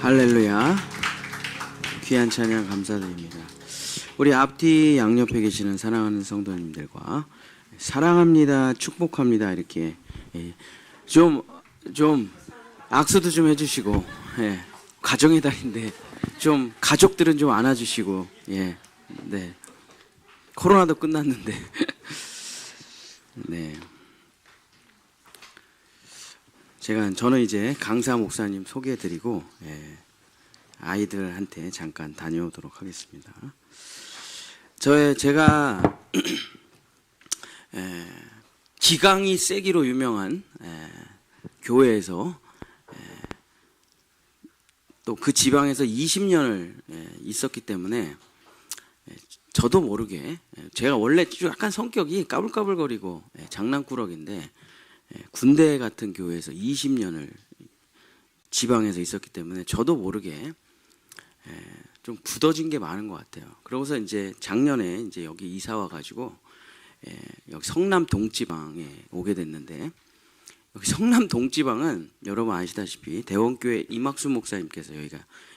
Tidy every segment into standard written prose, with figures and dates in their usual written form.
할렐루야. 귀한 찬양 감사드립니다. 우리 앞뒤 양옆에 계시는 사랑하는 성도님들과 사랑합니다, 축복합니다 이렇게 좀 악수도 좀 해주시고, 가정의 달인데 좀 가족들은 좀 안아주시고, 네, 코로나도 끝났는데 네. 저는 이제 강사 목사님 소개해드리고 아이들한테 잠깐 다녀오도록 하겠습니다. 제가 기강이 세기로 유명한 교회에서 또 그 지방에서 20년을 있었기 때문에 저도 모르게 제가 원래 약간 성격이 까불까불거리고 장난꾸러기인데 군대 같은 교회에서 20년을 지방에서 있었기 때문에 저도 모르게 좀 굳어진 게 많은 것 같아요. 그러고서 이제 작년에 이제 여기 이사 와가지고 여기 성남 동지방에 오게 됐는데, 여기 성남 동지방은 여러분 아시다시피 대원교회 이막수 목사님께서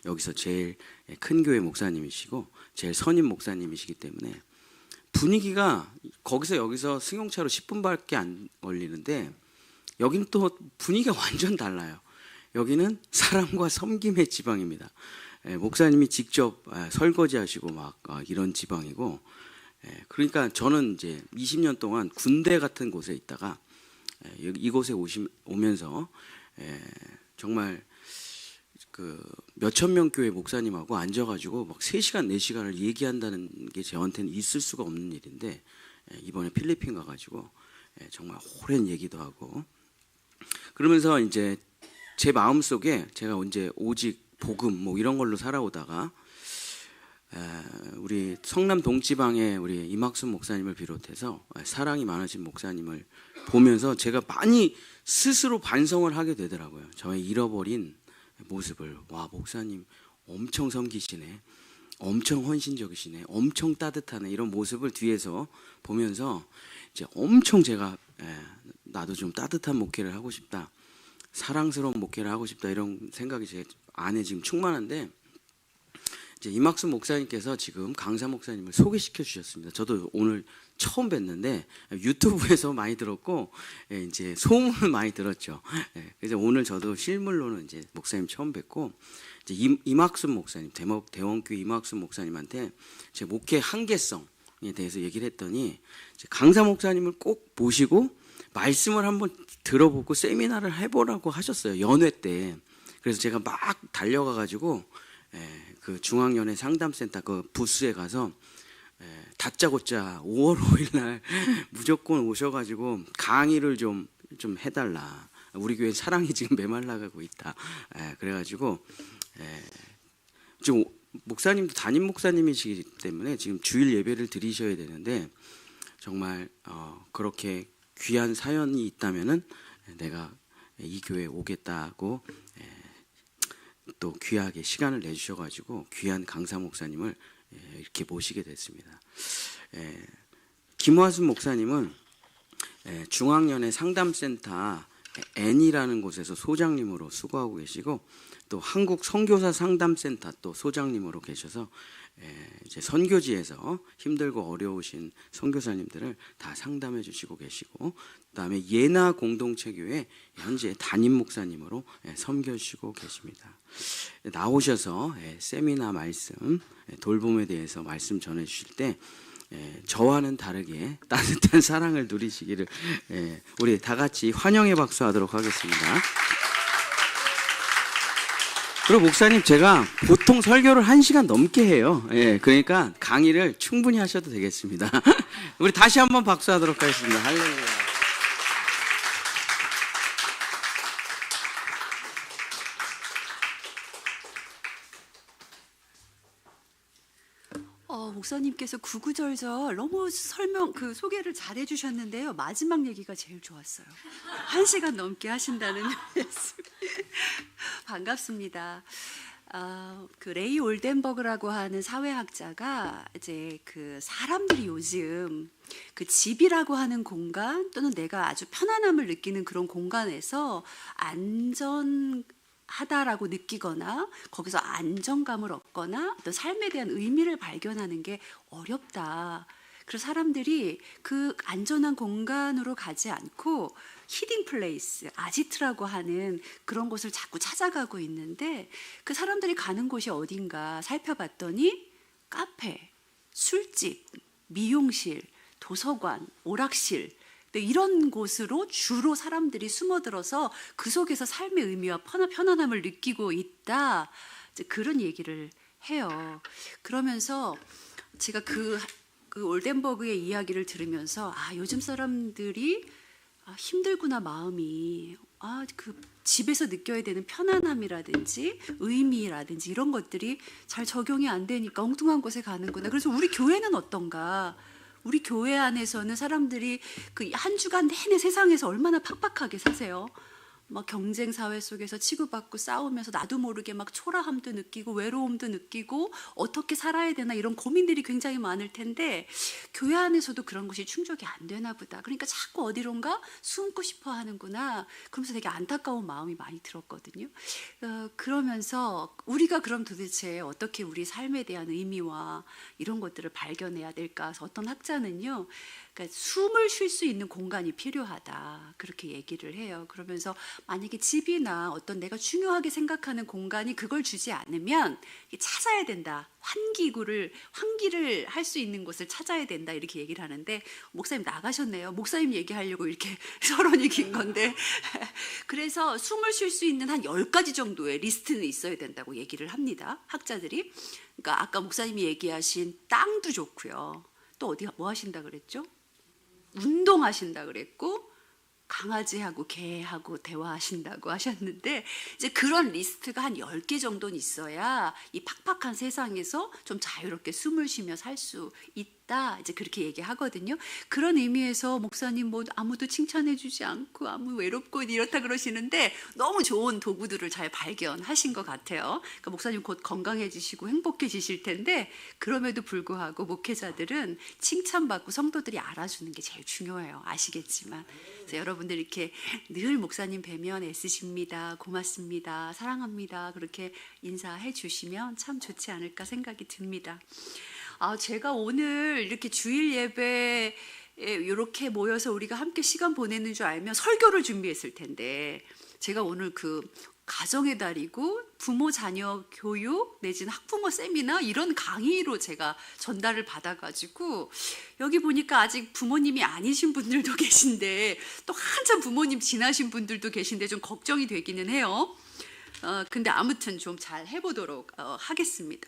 여기서 제일 큰 교회 목사님이시고 제일 선임 목사님이시기 때문에 분위기가 거기서 여기서 승용차로 10분밖에 안 걸리는데, 여기는 또 분위기가 완전 달라요. 여기는 사랑과 섬김의 지방입니다. 목사님이 직접 설거지하시고 막 이런 지방이고, 그러니까 저는 이제 20년 동안 군대 같은 곳에 있다가 이곳에 오면서 정말 그 몇천 명 교회 목사님하고 앉아가지고 막 3시간 4시간을 얘기한다는 게 저한테는 있을 수가 없는 일인데, 이번에 필리핀 가가지고 정말 오랜 얘기도 하고 그러면서 이제 제 마음속에 제가 언제 오직 복음 뭐 이런 걸로 살아오다가 우리 성남 동지방의 우리 이막순 목사님을 비롯해서 사랑이 많으신 목사님을 보면서 제가 많이 스스로 반성을 하게 되더라고요. 저의 잃어버린 모습을. 와, 목사님 엄청 섬기시네, 엄청 헌신적이시네, 엄청 따뜻하네, 이런 모습을 뒤에서 보면서 이제 엄청 제가 나도 좀 따뜻한 목회를 하고 싶다, 사랑스러운 목회를 하고 싶다, 이런 생각이 제 안에 지금 충만한데, 이제 이막순 목사님께서 지금 강사 목사님을 소개시켜 주셨습니다. 저도 오늘 처음 뵀는데 유튜브에서 많이 들었고 이제 소문을 많이 들었죠. 그래서 오늘 저도 실물로는 이제 목사님 처음 뵙고, 이제 이막순 목사님, 대원교회 이막순 목사님한테 제 목회 한계성에 대해서 얘기를 했더니 강사 목사님을 꼭 모시고 말씀을 한번 들어보고 세미나를 해보라고 하셨어요, 연회 때. 그래서 제가 막 달려가가지고 그 중앙연회 상담센터 그 부스에 가서 다짜고짜 5월 5일 날 무조건 오셔가지고 강의를 좀 해달라. 우리 교회 사랑이 지금 메말라가고 있다. 그래가지고 지금 목사님도 담임 목사님이시기 때문에 지금 주일 예배를 드리셔야 되는데, 정말 그렇게 귀한 사연이 있다면은 내가 이 교회에 오겠다고 또 귀하게 시간을 내주셔가지고 귀한 강사 목사님을 이렇게 모시게 됐습니다. 김화순 목사님은 중앙연회 상담센터 N이라는 곳에서 소장님으로 수고하고 계시고, 또 한국 선교사 상담센터 또 소장님으로 계셔서 이제 선교지에서 힘들고 어려우신 선교사님들을 다 상담해 주시고 계시고, 그다음에 예나 공동체교회 현재 담임 목사님으로 섬겨주시고 계십니다. 나오셔서 세미나 말씀, 돌봄에 대해서 말씀 전해 주실 때 저와는 다르게 따뜻한 사랑을 누리시기를 우리 다 같이 환영의 박수 하도록 하겠습니다. 그리고 목사님, 제가 보통 설교를 1시간 넘게 해요. 그러니까 강의를 충분히 하셔도 되겠습니다. 우리 다시 한번 박수하도록 하겠습니다. 할렐루야. 목사님께서 구구절절 너무 소개를 잘 해주셨는데요. 마지막 얘기가 제일 좋았어요. 1시간 넘게 하신다는 말씀. 반갑습니다. 그 레이 올덴버그라고 하는 사회학자가 이제 그 사람들이 요즘 그 집이라고 하는 공간 또는 내가 아주 편안함을 느끼는 그런 공간에서 하다라고 느끼거나 거기서 안정감을 얻거나 어떤 삶에 대한 의미를 발견하는 게 어렵다. 그래서 사람들이 그 안전한 공간으로 가지 않고 히딩 플레이스, 아지트라고 하는 그런 곳을 자꾸 찾아가고 있는데 그 사람들이 가는 곳이 어딘가 살펴봤더니 카페, 술집, 미용실, 도서관, 오락실 이런 곳으로 주로 사람들이 숨어들어서 그 속에서 삶의 의미와 편안함을 느끼고 있다. 이제 그런 얘기를 해요. 그러면서 제가 그 올덴버그의 이야기를 들으면서 요즘 사람들이 힘들구나 마음이. 그 집에서 느껴야 되는 편안함이라든지 의미라든지 이런 것들이 잘 적용이 안 되니까 엉뚱한 곳에 가는구나. 그래서 우리 교회는 어떤가? 우리 교회 안에서는 사람들이 그 한 주간 내내 세상에서 얼마나 팍팍하게 사세요. 막 경쟁 사회 속에서 치고받고 싸우면서 나도 모르게 막 초라함도 느끼고 외로움도 느끼고 어떻게 살아야 되나 이런 고민들이 굉장히 많을 텐데 교회 안에서도 그런 것이 충족이 안 되나 보다. 그러니까 자꾸 어디론가 숨고 싶어 하는구나. 그러면서 되게 안타까운 마음이 많이 들었거든요. 그러면서 우리가 그럼 도대체 어떻게 우리 삶에 대한 의미와 이런 것들을 발견해야 될까? 그래서 어떤 학자는요. 그러니까 숨을 쉴 수 있는 공간이 필요하다. 그렇게 얘기를 해요. 그러면서 만약에 집이나 어떤 내가 중요하게 생각하는 공간이 그걸 주지 않으면 찾아야 된다. 환기를 할 수 있는 곳을 찾아야 된다. 이렇게 얘기를 하는데 목사님 나가셨네요. 목사님 얘기하려고 이렇게 서론이 긴 건데 그래서 숨을 쉴 수 있는 한 10가지 정도의 리스트는 있어야 된다고 얘기를 합니다. 학자들이. 그러니까 아까 목사님이 얘기하신 땅도 좋고요. 또 어디 뭐 하신다 그랬죠? 운동하신다 그랬고 강아지하고 개하고 대화하신다고 하셨는데 이제 그런 리스트가 한 10개 정도는 있어야 이 팍팍한 세상에서 좀 자유롭게 숨을 쉬며 살 수 있다. 이제 그렇게 얘기하거든요. 그런 의미에서 목사님 뭐 아무도 칭찬해 주지 않고 아무 외롭고 이렇다 그러시는데 너무 좋은 도구들을 잘 발견하신 것 같아요. 그러니까 목사님 곧 건강해지시고 행복해지실 텐데 그럼에도 불구하고 목회자들은 칭찬받고 성도들이 알아주는 게 제일 중요해요. 아시겠지만. 그래서 여러분들 이렇게 늘 목사님 뵈면 애쓰십니다. 고맙습니다. 사랑합니다. 그렇게 인사해 주시면 참 좋지 않을까 생각이 듭니다. 제가 오늘 이렇게 주일 예배에 이렇게 모여서 우리가 함께 시간 보내는 줄 알면 설교를 준비했을 텐데 제가 오늘 그 가정의 달이고 부모 자녀 교육 내지는 학부모 세미나 이런 강의로 제가 전달을 받아가지고 여기 보니까 아직 부모님이 아니신 분들도 계신데 또 한참 부모님 지나신 분들도 계신데 좀 걱정이 되기는 해요. 근데 아무튼 좀 잘 해보도록 하겠습니다.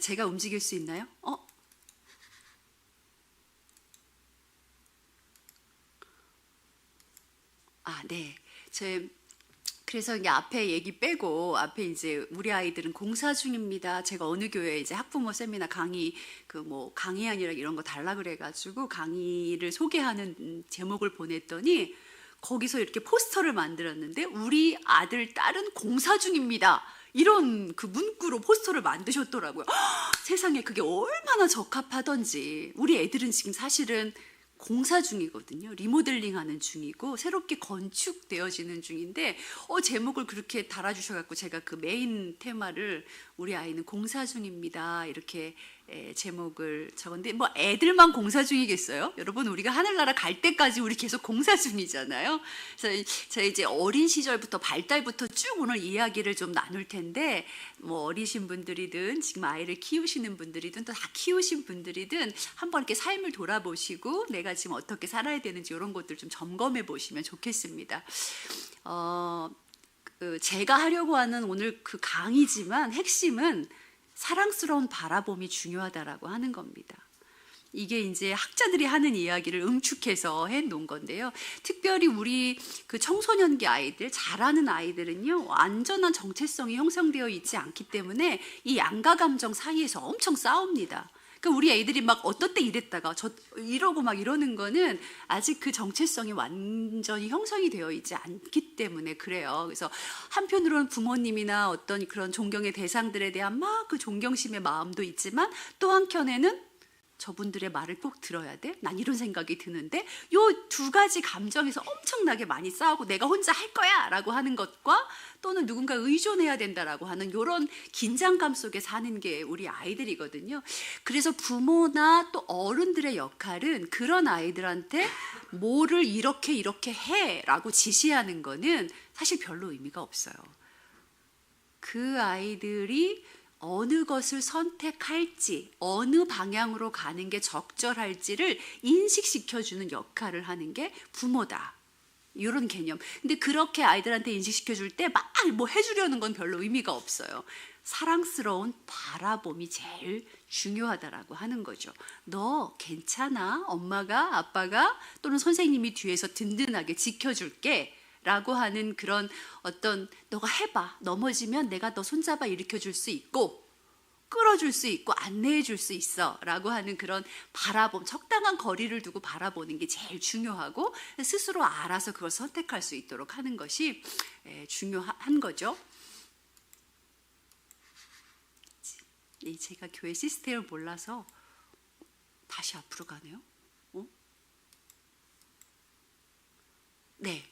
제가 움직일 수 있나요? 네. 그래서 이제 앞에 얘기 빼고 앞에 이제 우리 아이들은 공사 중입니다. 제가 어느 교회에 이제 학부모 세미나 강의 강의안이라 이런 거 달라 그래가지고 강의를 소개하는 제목을 보냈더니 거기서 이렇게 포스터를 만들었는데 우리 아들 딸은 공사 중입니다. 이런 그 문구로 포스터를 만드셨더라고요. 세상에 그게 얼마나 적합하던지. 우리 애들은 지금 사실은 공사 중이거든요. 리모델링 하는 중이고 새롭게 건축되어지는 중인데 제목을 그렇게 달아주셔갖고 제가 그 메인 테마를 우리 아이는 공사 중입니다. 이렇게 제목을 적었는데 뭐 애들만 공사 중이겠어요? 여러분 우리가 하늘나라 갈 때까지 우리 계속 공사 중이잖아요. 그래서 제가 이제 어린 시절부터 발달부터 쭉 오늘 이야기를 좀 나눌 텐데 뭐 어리신 분들이든 지금 아이를 키우시는 분들이든 또 다 키우신 분들이든 한번 이렇게 삶을 돌아보시고 내가 지금 어떻게 살아야 되는지 이런 것들 좀 점검해 보시면 좋겠습니다. 제가 하려고 하는 오늘 그 강의지만 핵심은 사랑스러운 바라봄이 중요하다라고 하는 겁니다. 이게 이제 학자들이 하는 이야기를 응축해서 해놓은 건데요. 특별히 우리 그 청소년기 아이들, 자라는 아이들은요, 완전한 정체성이 형성되어 있지 않기 때문에 이 양가 감정 사이에서 엄청 싸웁니다. 그러니까 우리 애들이 막 어떨 때 이랬다가 이러고 막 이러는 거는 아직 그 정체성이 완전히 형성이 되어 있지 않기 때문에 그래요. 그래서 한편으로는 부모님이나 어떤 그런 존경의 대상들에 대한 막 그 존경심의 마음도 있지만 또 한켠에는 저분들의 말을 꼭 들어야 돼? 난 이런 생각이 드는데 요 두 가지 감정에서 엄청나게 많이 싸우고 내가 혼자 할 거야 라고 하는 것과 또는 누군가 의존해야 된다라고 하는 이런 긴장감 속에 사는 게 우리 아이들이거든요. 그래서 부모나 또 어른들의 역할은 그런 아이들한테 뭐를 이렇게 해라고 지시하는 거는 사실 별로 의미가 없어요. 그 아이들이 어느 것을 선택할지, 어느 방향으로 가는 게 적절할지를 인식시켜주는 역할을 하는 게 부모다. 이런 개념. 근데 그렇게 아이들한테 인식시켜줄 때 막 뭐 해주려는 건 별로 의미가 없어요. 사랑스러운 바라봄이 제일 중요하다라고 하는 거죠. 너 괜찮아? 엄마가, 아빠가 또는 선생님이 뒤에서 든든하게 지켜줄게. 라고 하는 그런 어떤 너가 해봐. 넘어지면 내가 너 손잡아 일으켜줄 수 있고 끌어줄 수 있고 안내해줄 수 있어 라고 하는 그런 바라봄, 적당한 거리를 두고 바라보는 게 제일 중요하고 스스로 알아서 그걸 선택할 수 있도록 하는 것이 중요한 거죠. 제가 교회 시스템을 몰라서 다시 앞으로 가네요. 네.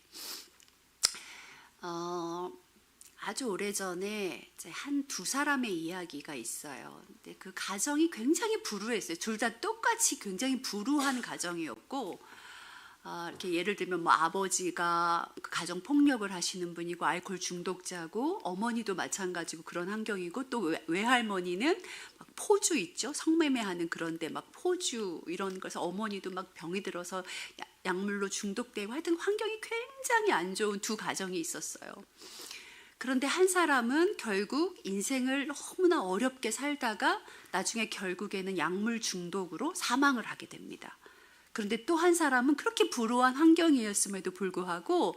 아주 오래전에 한 두 사람의 이야기가 있어요. 근데 그 가정이 굉장히 불우했어요. 둘 다 똑같이 굉장히 불우한 가정이었고, 이렇게 예를 들면 뭐 아버지가 가정 폭력을 하시는 분이고 알코올 중독자고, 어머니도 마찬가지고 그런 환경이고, 또 외할머니는 막 포주 있죠. 성매매하는 그런데 막 포주 이런 것에서 어머니도 막 병이 들어서 약물로 중독되고 하여튼 환경이 굉장히 안 좋은 두 가정이 있었어요. 그런데 한 사람은 결국 인생을 너무나 어렵게 살다가 나중에 결국에는 약물 중독으로 사망을 하게 됩니다. 그런데 또 한 사람은 그렇게 불우한 환경이었음에도 불구하고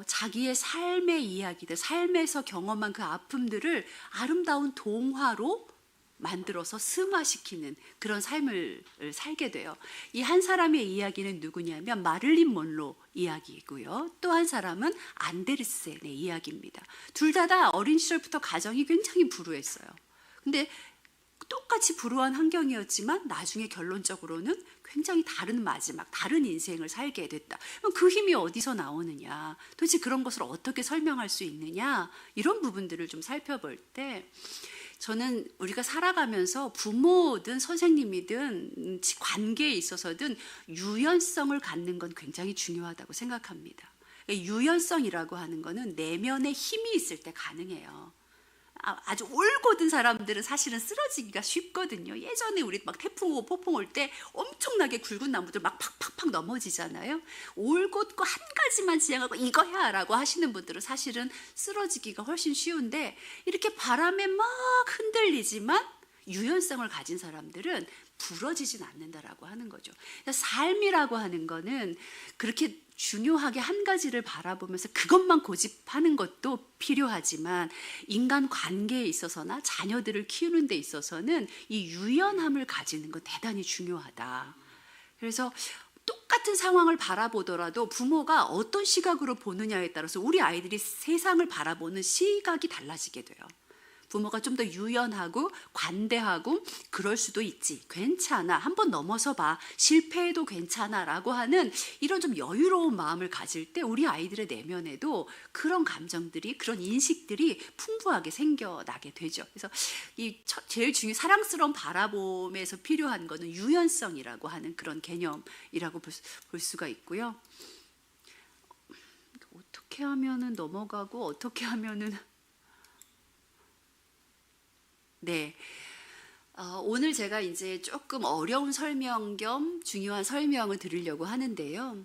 자기의 삶의 이야기들, 삶에서 경험한 그 아픔들을 아름다운 동화로 만들어서 승화시키는 그런 삶을 살게 돼요. 이 한 사람의 이야기는 누구냐면 마릴린 먼로 이야기이고요. 또 한 사람은 안데르센의 이야기입니다. 둘 다 어린 시절부터 가정이 굉장히 불우했어요. 근데 똑같이 불우한 환경이었지만 나중에 결론적으로는 굉장히 다른 마지막, 다른 인생을 살게 됐다. 그럼 그 힘이 어디서 나오느냐? 도대체 그런 것을 어떻게 설명할 수 있느냐? 이런 부분들을 좀 살펴볼 때 저는 우리가 살아가면서 부모든 선생님이든 관계에 있어서든 유연성을 갖는 건 굉장히 중요하다고 생각합니다. 유연성이라고 하는 거는 내면에 힘이 있을 때 가능해요. 아주 올곧은 사람들은 사실은 쓰러지기가 쉽거든요. 예전에 우리 막 태풍 오고 폭풍 올 때 엄청나게 굵은 나무들 막 팍팍팍 넘어지잖아요. 올곧고 한 가지만 지향하고 이거야 라고 하시는 분들은 사실은 쓰러지기가 훨씬 쉬운데 이렇게 바람에 막 흔들리지만 유연성을 가진 사람들은 부러지진 않는다라고 하는 거죠. 삶이라고 하는 거는 그렇게 중요하게 한 가지를 바라보면서 그것만 고집하는 것도 필요하지만 인간 관계에 있어서나 자녀들을 키우는 데 있어서는 이 유연함을 가지는 건 대단히 중요하다. 그래서 똑같은 상황을 바라보더라도 부모가 어떤 시각으로 보느냐에 따라서 우리 아이들이 세상을 바라보는 시각이 달라지게 돼요. 부모가 좀 더 유연하고 관대하고 그럴 수도 있지, 괜찮아, 한번 넘어서 봐, 실패해도 괜찮아 라고 하는 이런 좀 여유로운 마음을 가질 때 우리 아이들의 내면에도 그런 감정들이, 그런 인식들이 풍부하게 생겨나게 되죠. 그래서 이 제일 중요한 사랑스러운 바라봄에서 필요한 거는 유연성이라고 하는 그런 개념이라고 볼 수가 있고요. 어떻게 하면은 넘어가고 어떻게 하면은 네, 오늘 제가 이제 조금 어려운 설명 겸 중요한 설명을 드리려고 하는데요.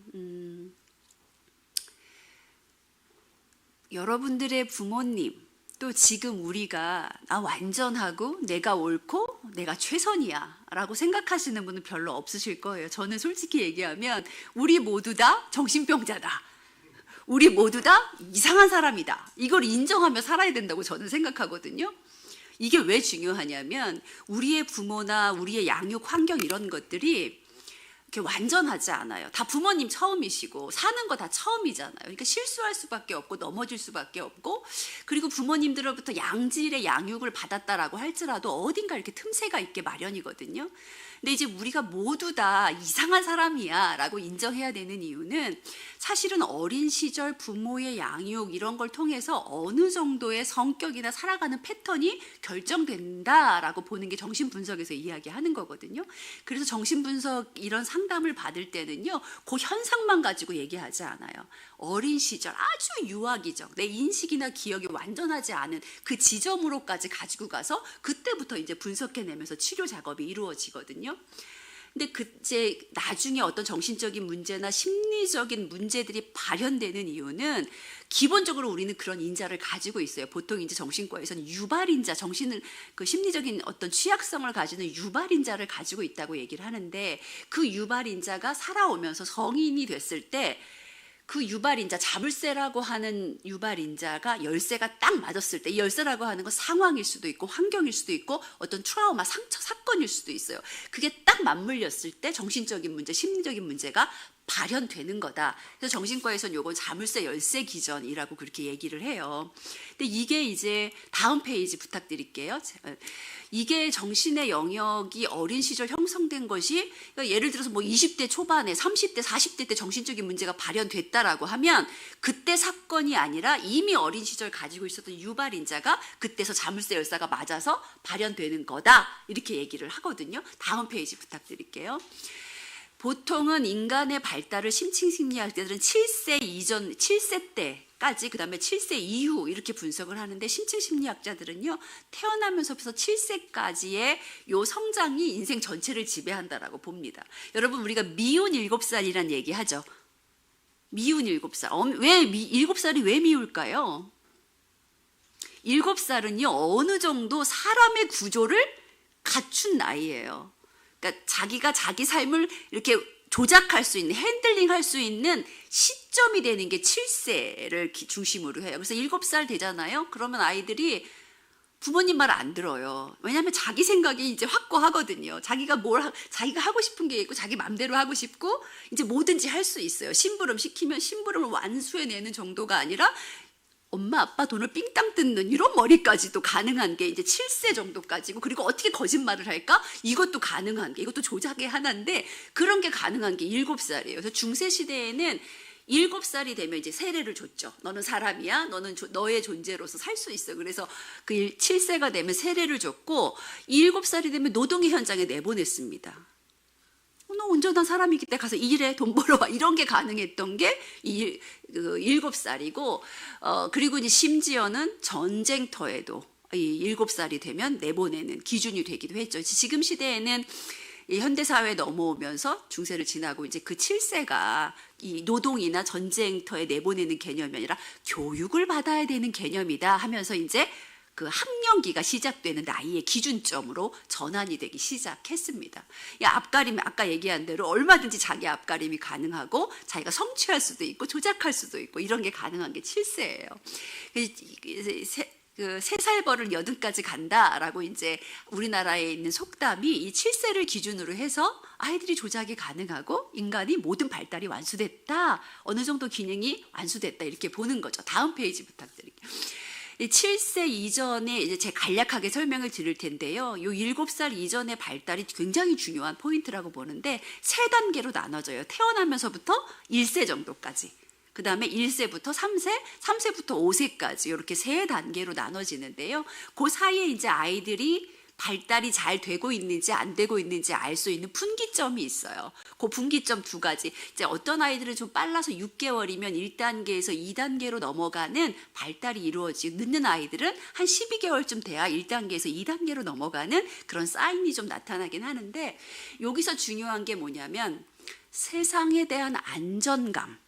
여러분들의 부모님, 또 지금 우리가 나 완전하고 내가 옳고 내가 최선이야 라고 생각하시는 분은 별로 없으실 거예요. 저는 솔직히 얘기하면 우리 모두 다 정신병자다. 우리 모두 다 이상한 사람이다. 이걸 인정하며 살아야 된다고 저는 생각하거든요. 이게 왜 중요하냐면 우리의 부모나 우리의 양육 환경 이런 것들이 이렇게 완전하지 않아요. 다 부모님 처음이시고 사는 거 다 처음이잖아요. 그러니까 실수할 수밖에 없고 넘어질 수밖에 없고, 그리고 부모님들로부터 양질의 양육을 받았다라고 할지라도 어딘가 이렇게 틈새가 있게 마련이거든요. 근데 이제 우리가 모두 다 이상한 사람이야 라고 인정해야 되는 이유는 사실은 어린 시절 부모의 양육 이런 걸 통해서 어느 정도의 성격이나 살아가는 패턴이 결정된다라고 보는 게 정신분석에서 이야기하는 거거든요. 그래서 정신분석 이런 상담을 받을 때는요, 그 현상만 가지고 얘기하지 않아요. 어린 시절 아주 유아기적, 내 인식이나 기억이 완전하지 않은 그 지점으로까지 가지고 가서 그때부터 이제 분석해내면서 치료 작업이 이루어지거든요. 근데 이제 나중에 어떤 정신적인 문제나 심리적인 문제들이 발현되는 이유는 기본적으로 우리는 그런 인자를 가지고 있어요. 보통 이제 정신과에서는 유발인자, 정신을 그 심리적인 어떤 취약성을 가지는 유발인자를 가지고 있다고 얘기를 하는데, 그 유발인자가 살아오면서 성인이 됐을 때 그 유발인자, 자물쇠라고 하는 유발인자가 열쇠가 딱 맞았을 때, 이 열쇠라고 하는 건 상황일 수도 있고 환경일 수도 있고 어떤 트라우마, 상처, 사건일 수도 있어요. 그게 딱 맞물렸을 때 정신적인 문제, 심리적인 문제가 발현되는 거다. 그래서 정신과에서는 요건 자물쇠 열쇠 기전이라고 그렇게 얘기를 해요. 근데 이게 이제 다음 페이지 부탁드릴게요. 이게 정신의 영역이 어린 시절 형성된 것이, 그러니까 예를 들어서 뭐 20대 초반에 30대 40대 때 정신적인 문제가 발현됐다라고 하면 그때 사건이 아니라 이미 어린 시절 가지고 있었던 유발인자가 그때서 자물쇠 열쇠가 맞아서 발현되는 거다, 이렇게 얘기를 하거든요. 다음 페이지 부탁드릴게요. 보통은 인간의 발달을 심층심리학자들은 7세 이전, 7세 때까지, 그 다음에 7세 이후 이렇게 분석을 하는데, 심층심리학자들은요, 태어나면서부터 7세까지의 요 성장이 인생 전체를 지배한다라고 봅니다. 여러분, 우리가 미운 7살이란 얘기 하죠. 미운 7살. 왜 7살이 왜 미울까요? 7살은요, 어느 정도 사람의 구조를 갖춘 나이예요. 그러니까 자기가 자기 삶을 이렇게 조작할 수 있는, 핸들링할 수 있는 시점이 되는 게 7세를 중심으로 해요. 그래서 7살 되잖아요. 그러면 아이들이 부모님 말 안 들어요. 왜냐하면 자기 생각이 이제 확고하거든요. 자기가 자기가 하고 싶은 게 있고 자기 맘대로 하고 싶고 이제 뭐든지 할 수 있어요. 심부름 시키면 심부름을 완수해내는 정도가 아니라 엄마 아빠 돈을 삥땅 뜯는 이런 머리까지도 가능한 게 이제 7세 정도까지고, 그리고 어떻게 거짓말을 할까? 이것도 가능한 게, 이것도 조작의 하나인데 그런 게 가능한 게 7살이에요. 그래서 중세 시대에는 7살이 되면 이제 세례를 줬죠. 너는 사람이야. 너는 너의 존재로서 살 수 있어. 그래서 그 7세가 되면 세례를 줬고, 7살이 되면 노동의 현장에 내보냈습니다. 너 온전한 사람이기 때문에 가서 일해, 돈 벌어와, 이런 게 가능했던 게 7살이고, 그리고 이제 심지어는 전쟁터에도 이 7살이 되면 내보내는 기준이 되기도 했죠. 지금 시대에는 이 현대사회에 넘어오면서 중세를 지나고 이제 그 7세가 이 노동이나 전쟁터에 내보내는 개념이 아니라 교육을 받아야 되는 개념이다 하면서 이제 그 학령기가 시작되는 나이의 기준점으로 전환이 되기 시작했습니다. 이 앞가림이 아까 얘기한 대로 얼마든지 자기 앞가림이 가능하고 자기가 성취할 수도 있고 조작할 수도 있고 이런 게 가능한 게 7세예요. 그 3살 벌을 80까지 간다라고 이제 우리나라에 있는 속담이 이 7세를 기준으로 해서 아이들이 조작이 가능하고 인간이 모든 발달이 완수됐다, 어느 정도 기능이 완수됐다, 이렇게 보는 거죠. 다음 페이지 부탁드릴게요. 7세 이전에 이제 제가 간략하게 설명을 드릴 텐데요. 요 7살 이전의 발달이 굉장히 중요한 포인트라고 보는데 3단계로 나눠져요. 태어나면서부터 1세 정도까지. 그 다음에 1세부터 3세, 3세부터 5세까지 이렇게 3단계로 나눠지는데요. 그 사이에 이제 아이들이 발달이 잘 되고 있는지 안 되고 있는지 알 수 있는 분기점이 있어요. 그 분기점 2가지. 이제 어떤 아이들은 좀 빨라서 6개월이면 1단계에서 2단계로 넘어가는 발달이 이루어지고, 늦는 아이들은 한 12개월쯤 돼야 1단계에서 2단계로 넘어가는 그런 사인이 좀 나타나긴 하는데, 여기서 중요한 게 뭐냐면 세상에 대한 안전감,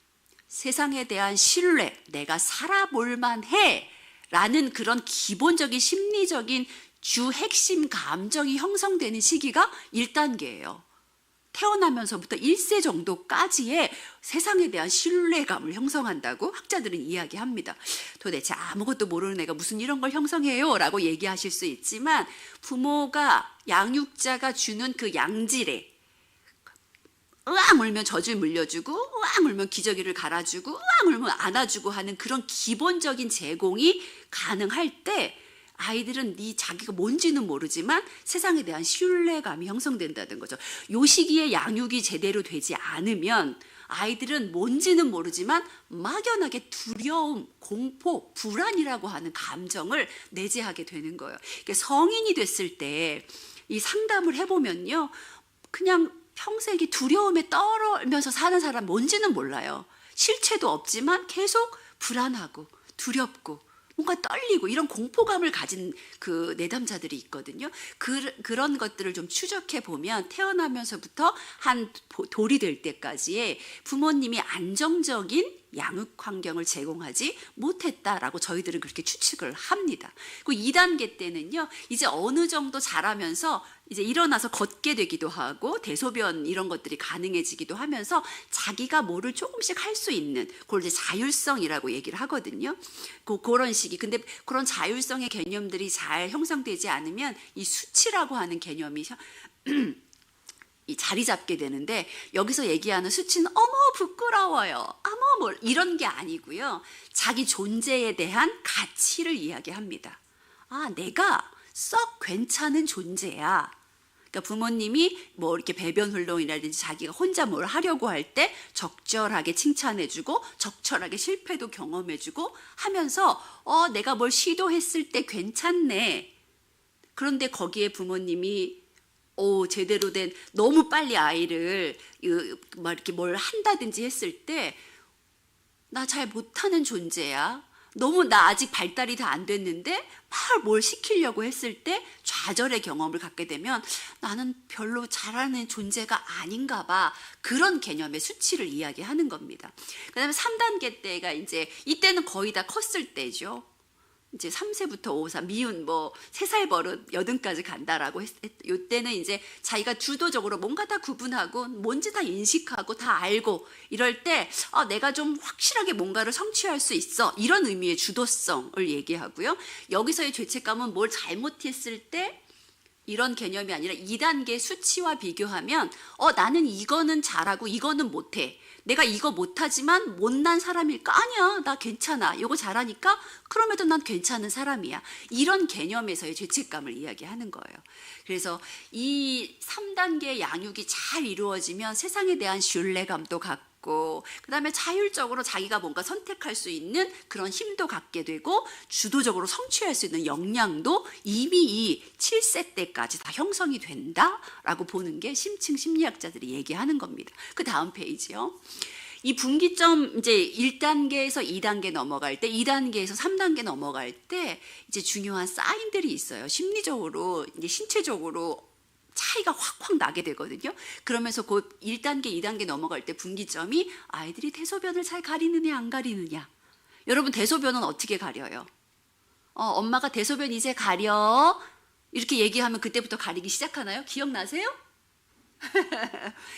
세상에 대한 신뢰, 내가 살아볼 만해 라는 그런 기본적인 심리적인 주 핵심 감정이 형성되는 시기가 1단계예요. 태어나면서부터 1세 정도까지의 세상에 대한 신뢰감을 형성한다고 학자들은 이야기합니다. 도대체 아무것도 모르는 애가 무슨 이런 걸 형성해요? 라고 얘기하실 수 있지만, 부모가, 양육자가 주는 그 양질의 으악 울면 젖을 물려주고, 으악 울면 기저귀를 갈아주고, 으악 울면 안아주고 하는 그런 기본적인 제공이 가능할 때 아이들은 자기가 뭔지는 모르지만 세상에 대한 신뢰감이 형성된다는 거죠. 요 시기에 양육이 제대로 되지 않으면 아이들은 뭔지는 모르지만 막연하게 두려움, 공포, 불안이라고 하는 감정을 내재하게 되는 거예요. 그러니까 성인이 됐을 때 이 상담을 해보면요, 그냥 평생 두려움에 떨면서 사는 사람 뭔지는 몰라요. 실체도 없지만 계속 불안하고 두렵고 뭔가 떨리고 이런 공포감을 가진 그 내담자들이 있거든요. 그런 것들을 좀 추적해 보면 태어나면서부터 한 돌이 될 때까지의 부모님이 안정적인 양육 환경을 제공하지 못했다라고 저희들은 그렇게 추측을 합니다. 그리고 2단계 때는요, 이제 어느 정도 자라면서 이제 일어나서 걷게 되기도 하고 대소변 이런 것들이 가능해지기도 하면서 자기가 뭐를 조금씩 할 수 있는 그걸 이제 자율성이라고 얘기를 하거든요. 그런 시기. 근데 그런 자율성의 개념들이 잘 형성되지 않으면 이 수치라고 하는 개념이 이 자리 잡게 되는데, 여기서 얘기하는 수치는 어머 부끄러워요, 어머 뭘 이런 게 아니고요, 자기 존재에 대한 가치를 이야기합니다. 아, 내가 썩 괜찮은 존재야. 그러니까 부모님이 뭐 이렇게 배변 훈련이라든지 자기가 혼자 뭘 하려고 할 때 적절하게 칭찬해주고 적절하게 실패도 경험해주고 하면서 내가 뭘 시도했을 때 괜찮네. 그런데 거기에 부모님이 제대로 된 너무 빨리 아이를 막 이렇게 뭘 한다든지 했을 때 나 잘 못하는 존재야. 너무 나 아직 발달이 다 안 됐는데 막 뭘 시키려고 했을 때 좌절의 경험을 갖게 되면 나는 별로 잘하는 존재가 아닌가 봐. 그런 개념의 수치를 이야기하는 겁니다. 그다음에 3단계 때가 이제 이때는 거의 다 컸을 때죠. 이제 3세부터 5세, 미운 3살 버릇 80까지 간다라고 요때는 이제 자기가 주도적으로 뭔가 다 구분하고 뭔지 다 인식하고 다 알고 이럴 때 내가 좀 확실하게 뭔가를 성취할 수 있어, 이런 의미의 주도성을 얘기하고요. 여기서의 죄책감은 뭘 잘못했을 때 이런 개념이 아니라 2단계 수치와 비교하면 나는 이거는 잘하고 이거는 못해. 내가 이거 못하지만 못난 사람일까? 아니야, 나 괜찮아. 이거 잘하니까 그럼에도 난 괜찮은 사람이야. 이런 개념에서의 죄책감을 이야기하는 거예요. 그래서 이 3단계 양육이 잘 이루어지면 세상에 대한 신뢰감도 갖고, 그다음에 자율적으로 자기가 뭔가 선택할 수 있는 그런 힘도 갖게 되고 주도적으로 성취할 수 있는 역량도 이미 이 7세 때까지 다 형성이 된다라고 보는 게 심층 심리학자들이 얘기하는 겁니다. 그 다음 페이지요. 이 분기점 이제 1단계에서 2단계 넘어갈 때, 2단계에서 3단계 넘어갈 때 이제 중요한 사인들이 있어요. 심리적으로, 이제 신체적으로 차이가 확확 나게 되거든요. 그러면서 그 1단계, 2단계 넘어갈 때 분기점이 아이들이 대소변을 잘 가리느냐 안 가리느냐. 여러분 대소변은 어떻게 가려요? 엄마가 대소변 이제 가려 이렇게 얘기하면 그때부터 가리기 시작하나요? 기억나세요?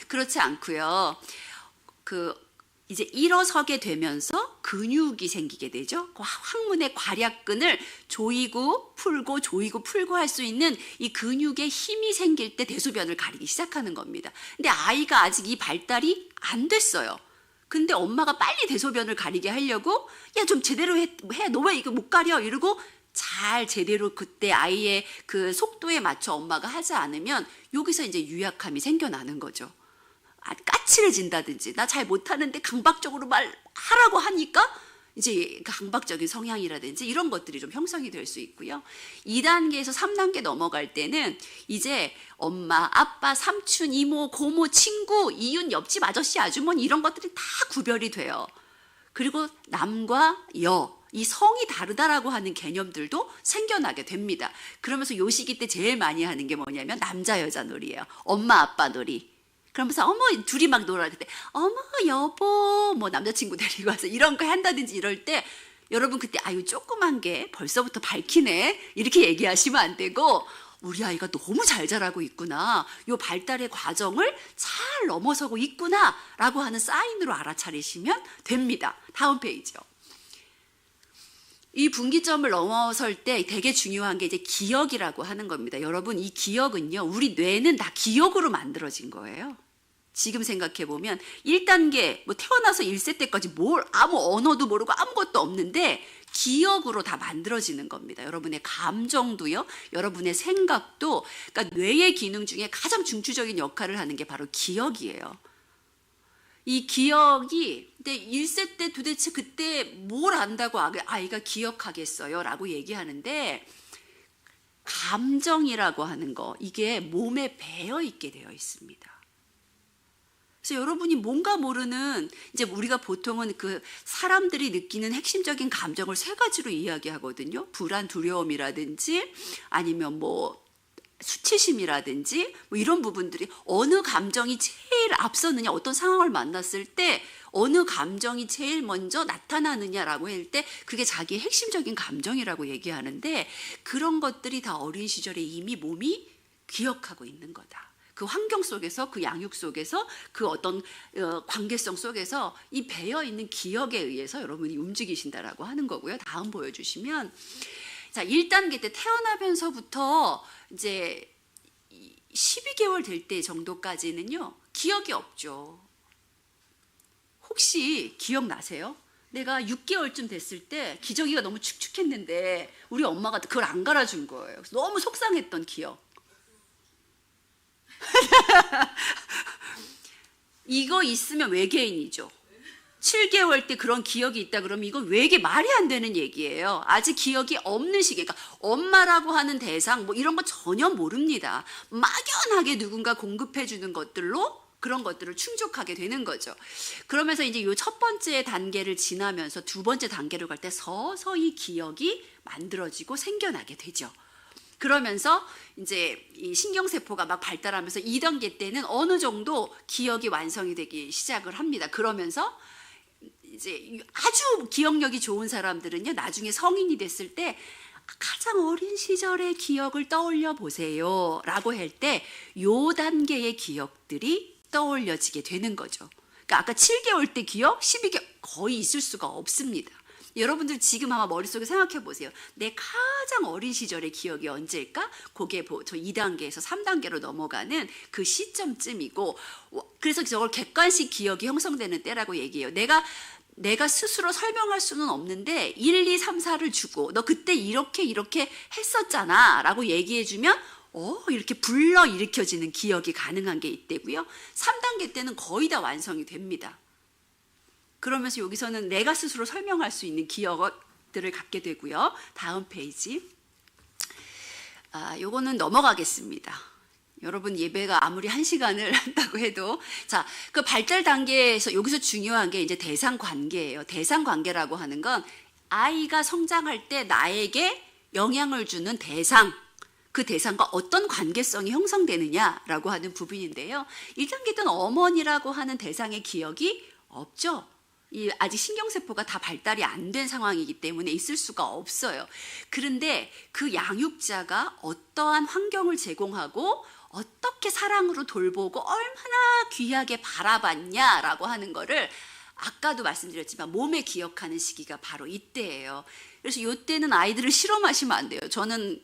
그렇지 않고요. 이제 일어서게 되면서 근육이 생기게 되죠. 그 항문의 괄약근을 조이고 풀고 할 수 있는 이 근육의 힘이 생길 때 대소변을 가리기 시작하는 겁니다. 근데 아이가 아직 이 발달이 안 됐어요. 근데 엄마가 빨리 대소변을 가리게 하려고 야, 좀 제대로 해. 너 왜 이거 못 가려? 이러고 잘 제대로 그때 아이의 그 속도에 맞춰 엄마가 하지 않으면 여기서 이제 유약함이 생겨나는 거죠. 까칠해진다든지 나 잘 못하는데 강박적으로 말하라고 하니까 이제 강박적인 성향이라든지 이런 것들이 좀 형성이 될 수 있고요. 2단계에서 3단계 넘어갈 때는 이제 엄마, 아빠, 삼촌, 이모, 고모, 친구, 이웃, 옆집 아저씨, 아주머니 이런 것들이 다 구별이 돼요. 그리고 남과 여, 이 성이 다르다라고 하는 개념들도 생겨나게 됩니다. 그러면서 요 시기 때 제일 많이 하는 게 뭐냐면 남자 여자 놀이예요. 엄마 아빠 놀이. 그러면서 둘이 막 놀아. 그때 어머 여보 남자친구 데리고 와서 이런 거 한다든지 이럴 때 여러분 그때 아유 조그만 게 벌써부터 밝히네 이렇게 얘기하시면 안 되고, 우리 아이가 너무 잘 자라고 있구나, 요 발달의 과정을 잘 넘어서고 있구나 라고 하는 사인으로 알아차리시면 됩니다. 다음 페이지요. 이 분기점을 넘어설 때 되게 중요한 게 이제 기억이라고 하는 겁니다. 여러분 이 기억은요, 우리 뇌는 다 기억으로 만들어진 거예요. 지금 생각해 보면 1단계 태어나서 1세 때까지 아무 언어도 모르고 아무것도 없는데 기억으로 다 만들어지는 겁니다. 여러분의 감정도요, 여러분의 생각도, 그러니까 뇌의 기능 중에 가장 중추적인 역할을 하는 게 바로 기억이에요. 이 기억이, 근데 1세 때 도대체 그때 뭘 안다고 아이가 기억하겠어요? 라고 얘기하는데, 감정이라고 하는 거, 이게 몸에 배어 있게 되어 있습니다. 그래서 여러분이 뭔가 모르는, 이제 우리가 보통은 그 사람들이 느끼는 핵심적인 감정을 3가지로 이야기하거든요. 불안, 두려움이라든지 아니면 뭐 수치심이라든지 뭐 이런 부분들이, 어느 감정이 제일 앞서느냐, 어떤 상황을 만났을 때 어느 감정이 제일 먼저 나타나느냐라고 할 때 그게 자기의 핵심적인 감정이라고 얘기하는데, 그런 것들이 다 어린 시절에 이미 몸이 기억하고 있는 거다. 그 환경 속에서, 그 양육 속에서, 그 어떤 관계성 속에서 이 배어있는 기억에 의해서 여러분이 움직이신다라고 하는 거고요. 다음 보여주시면, 자, 1단계 때 태어나면서부터 이제 12개월 될 때 정도까지는요, 기억이 없죠. 혹시 기억나세요? 내가 6개월쯤 됐을 때 기저귀가 너무 축축했는데 우리 엄마가 그걸 안 갈아준 거예요. 너무 속상했던 기억. 이거 있으면 외계인이죠. 7개월 때 그런 기억이 있다 그러면 이건 말이 안 되는 얘기예요. 아직 기억이 없는 시기. 그러니까 엄마라고 하는 대상 뭐 이런 거 전혀 모릅니다. 막연하게 누군가 공급해 주는 것들로 그런 것들을 충족하게 되는 거죠. 그러면서 이제 이 첫 번째 단계를 지나면서 두 번째 단계로 갈 때 서서히 기억이 만들어지고 생겨나게 되죠. 그러면서 이제 이 신경세포가 막 발달하면서 2단계 때는 어느 정도 기억이 완성이 되기 시작을 합니다. 그러면서 이제 아주 기억력이 좋은 사람들은요, 나중에 성인이 됐을 때 가장 어린 시절의 기억을 떠올려 보세요 라고 할 때 요 단계의 기억들이 떠올려지게 되는 거죠. 그러니까 아까 7개월 때 기억, 12개월 거의 있을 수가 없습니다. 여러분들 지금 아마 머릿속에 생각해 보세요. 내 가장 어린 시절의 기억이 언제일까? 그게 저 2단계에서 3단계로 넘어가는 그 시점쯤이고, 그래서 저걸 객관식 기억이 형성되는 때라고 얘기해요. 내가 스스로 설명할 수는 없는데 1, 2, 3, 4를 주고 너 그때 이렇게 했었잖아 라고 얘기해주면 이렇게 불러일으켜지는 기억이 가능한 게 있대고요. 3단계 때는 거의 다 완성이 됩니다. 그러면서 여기서는 내가 스스로 설명할 수 있는 기억들을 갖게 되고요. 다음 페이지. 요거는 넘어가겠습니다. 여러분 예배가 아무리 1시간을 한다고 해도, 자, 그 발달 단계에서 여기서 중요한 게 이제 대상 관계예요. 대상 관계라고 하는 건 아이가 성장할 때 나에게 영향을 주는 대상, 그 대상과 어떤 관계성이 형성되느냐라고 하는 부분인데요. 1단계 때는 어머니라고 하는 대상의 기억이 없죠. 아직 신경세포가 다 발달이 안 된 상황이기 때문에 있을 수가 없어요. 그런데 그 양육자가 어떠한 환경을 제공하고 어떻게 사랑으로 돌보고 얼마나 귀하게 바라봤냐라고 하는 거를 아까도 말씀드렸지만 몸에 기억하는 시기가 바로 이때예요. 그래서 이때는 아이들을 실험하시면 안 돼요. 저는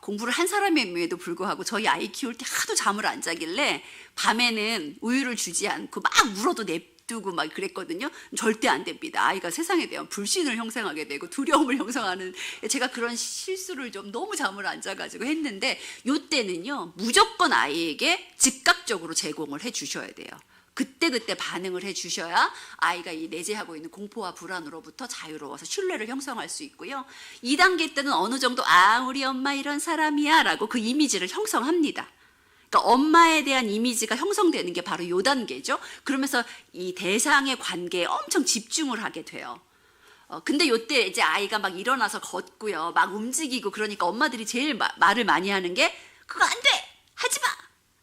공부를 한 사람임에도 불구하고 저희 아이 키울 때 하도 잠을 안 자길래 밤에는 우유를 주지 않고 막 울어도 냅두고 막 그랬거든요. 절대 안 됩니다. 아이가 세상에 대한 불신을 형성하게 되고 두려움을 형성하는, 제가 그런 실수를 좀 너무 잠을 안 자가지고 했는데, 이때는요 무조건 아이에게 즉각적으로 제공을 해 주셔야 돼요. 그때 반응을 해 주셔야 아이가 이 내재하고 있는 공포와 불안으로부터 자유로워서 신뢰를 형성할 수 있고요. 2단계 때는 어느 정도 우리 엄마 이런 사람이야 라고 그 이미지를 형성합니다. 그러니까 엄마에 대한 이미지가 형성되는 게 바로 요 단계죠. 그러면서 이 대상의 관계에 엄청 집중을 하게 돼요. 근데 요때 이제 아이가 막 일어나서 걷고요, 막 움직이고 그러니까 엄마들이 제일 말을 많이 하는 게 그거 안 돼! 하지 마!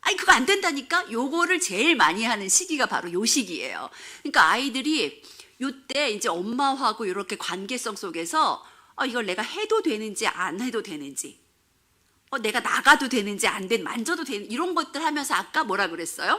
아니 그거 안 된다니까? 요거를 제일 많이 하는 시기가 바로 요 시기예요. 그러니까 아이들이 요때 이제 엄마하고 이렇게 관계성 속에서 이걸 내가 해도 되는지 안 해도 되는지, 내가 나가도 되는지 만져도 되는지, 이런 것들 하면서 아까 뭐라 그랬어요?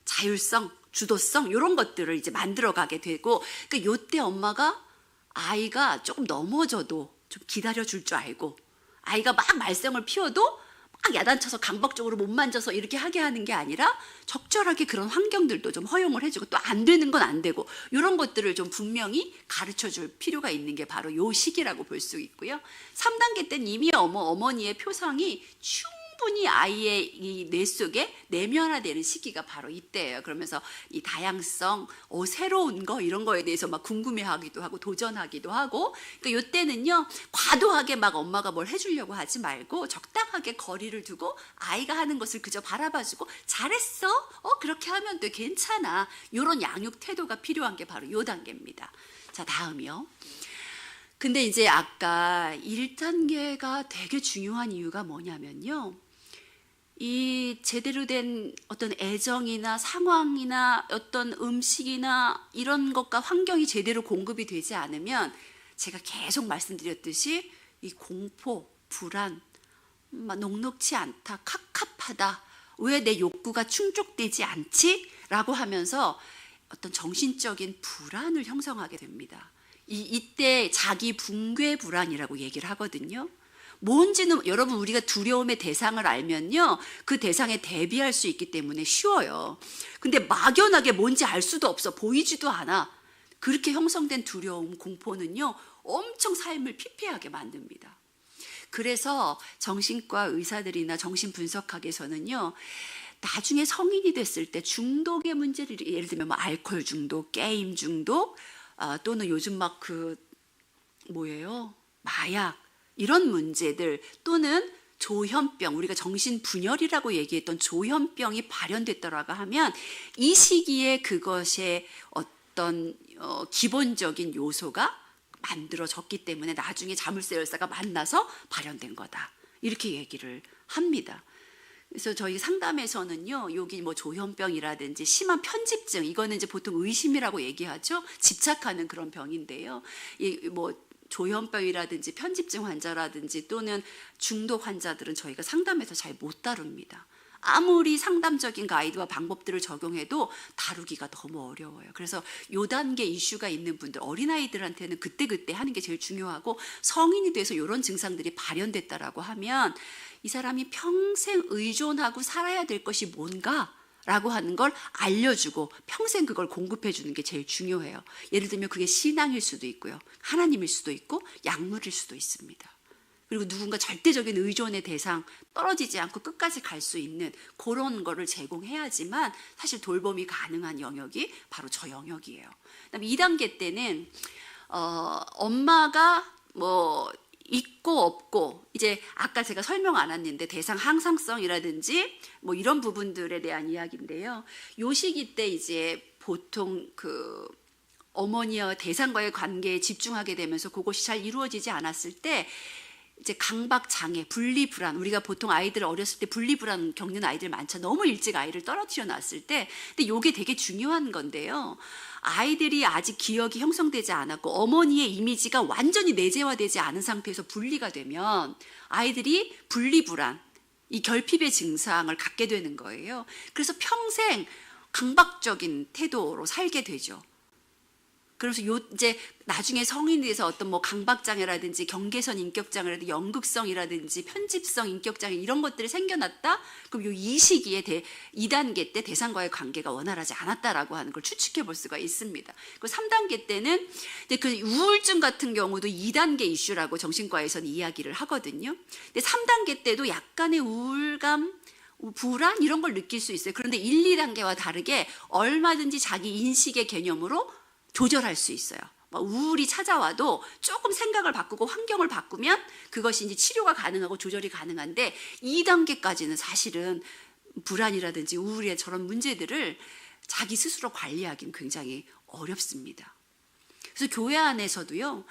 자율성, 주도성 이런 것들을 이제 만들어가게 되고, 그러니까 요때 엄마가 아이가 조금 넘어져도 좀 기다려줄 줄 알고, 아이가 막 말썽을 피워도 막 야단쳐서 강박적으로 못 만져서 이렇게 하게 하는 게 아니라 적절하게 그런 환경들도 좀 허용을 해주고 또 안 되는 건 안 되고 이런 것들을 좀 분명히 가르쳐줄 필요가 있는 게 바로 요 시기라고 볼 수 있고요. 3단계 때는 이미 어머니의 표성이 충분히 아이의 이 뇌 속에 내면화되는 시기가 바로 이때예요. 그러면서 이 다양성, 새로운 거 이런 거에 대해서 막 궁금해하기도 하고 도전하기도 하고, 그러니까 이때는요 과도하게 막 엄마가 뭘 해주려고 하지 말고 적당하게 거리를 두고 아이가 하는 것을 그저 바라봐주고 잘했어, 그렇게 하면 돼, 괜찮아, 이런 양육 태도가 필요한 게 바로 요 단계입니다. 자, 다음이요. 근데 이제 아까 1단계가 되게 중요한 이유가 뭐냐면요, 이 제대로 된 어떤 애정이나 상황이나 어떤 음식이나 이런 것과 환경이 제대로 공급이 되지 않으면 제가 계속 말씀드렸듯이 이 공포, 불안, 막 녹록치 않다, 캅캅하다, 왜 내 욕구가 충족되지 않지? 라고 하면서 어떤 정신적인 불안을 형성하게 됩니다. 이때 자기 붕괴 불안이라고 얘기를 하거든요. 뭔지는 여러분, 우리가 두려움의 대상을 알면요 그 대상에 대비할 수 있기 때문에 쉬워요. 근데 막연하게 뭔지 알 수도 없어, 보이지도 않아. 그렇게 형성된 두려움, 공포는요 엄청 삶을 피폐하게 만듭니다. 그래서 정신과 의사들이나 정신분석학에서는요 나중에 성인이 됐을 때 중독의 문제를, 예를 들면 뭐 알코올 중독, 게임 중독, 또는 요즘 막 마약, 이런 문제들, 또는 조현병, 우리가 정신분열이라고 얘기했던 조현병이 발현됐더라고 하면 이 시기에 그것의 어떤 기본적인 요소가 만들어졌기 때문에 나중에 자물쇠 열사가 만나서 발현된 거다, 이렇게 얘기를 합니다. 그래서 저희 상담에서는요, 여기 뭐 조현병이라든지 심한 편집증, 이거는 이제 보통 의심이라고 얘기하죠. 집착하는 그런 병인데요. 조현병이라든지 편집증 환자라든지 또는 중독 환자들은 저희가 상담에서 잘 못 다룹니다. 아무리 상담적인 가이드와 방법들을 적용해도 다루기가 너무 어려워요. 그래서 요 단계 이슈가 있는 분들, 어린아이들한테는 그때그때 하는 게 제일 중요하고, 성인이 돼서 이런 증상들이 발현됐다라고 하면 이 사람이 평생 의존하고 살아야 될 것이 뭔가 라고 하는 걸 알려주고 평생 그걸 공급해 주는 게 제일 중요해요. 예를 들면 그게 신앙일 수도 있고요, 하나님일 수도 있고 약물일 수도 있습니다. 그리고 누군가 절대적인 의존의 대상, 떨어지지 않고 끝까지 갈 수 있는 그런 거를 제공해야지만 사실 돌봄이 가능한 영역이 바로 저 영역이에요. 그다음에 2단계 때는 엄마가 있고 없고, 이제 아까 제가 설명 안 했는데 대상 항상성이라든지 뭐 이런 부분들에 대한 이야기인데요. 요 시기 때 이제 보통 어머니와 대상과의 관계에 집중하게 되면서 그것이 잘 이루어지지 않았을 때 이제 강박 장애, 분리 불안, 우리가 보통 아이들 어렸을 때 분리 불안 겪는 아이들 많죠. 너무 일찍 아이를 떨어뜨려 놨을 때. 근데 이게 되게 중요한 건데요. 아이들이 아직 기억이 형성되지 않았고 어머니의 이미지가 완전히 내재화되지 않은 상태에서 분리가 되면 아이들이 분리 불안, 이 결핍의 증상을 갖게 되는 거예요. 그래서 평생 강박적인 태도로 살게 되죠. 그래서 이제 나중에 성인이 돼서 어떤 강박장애라든지 경계선 인격장애라든지 연극성이라든지 편집성 인격장애 이런 것들이 생겨났다? 그럼 이 시기에 2단계 때 대상과의 관계가 원활하지 않았다라고 하는 걸 추측해 볼 수가 있습니다. 그 3단계 때는 이제 그 우울증 같은 경우도 2단계 이슈라고 정신과에서는 이야기를 하거든요. 근데 3단계 때도 약간의 우울감, 불안 이런 걸 느낄 수 있어요. 그런데 1, 2단계와 다르게 얼마든지 자기 인식의 개념으로 조절할 수 있어요. 우울이 찾아와도 조금 생각을 바꾸고 환경을 바꾸면 그것이 이제 치료가 가능하고 조절이 가능한데 2단계까지는 사실은 불안이라든지 우울의 저런 문제들을 자기 스스로 관리하기는 굉장히 어렵습니다. 그래서 교회 안에서도요,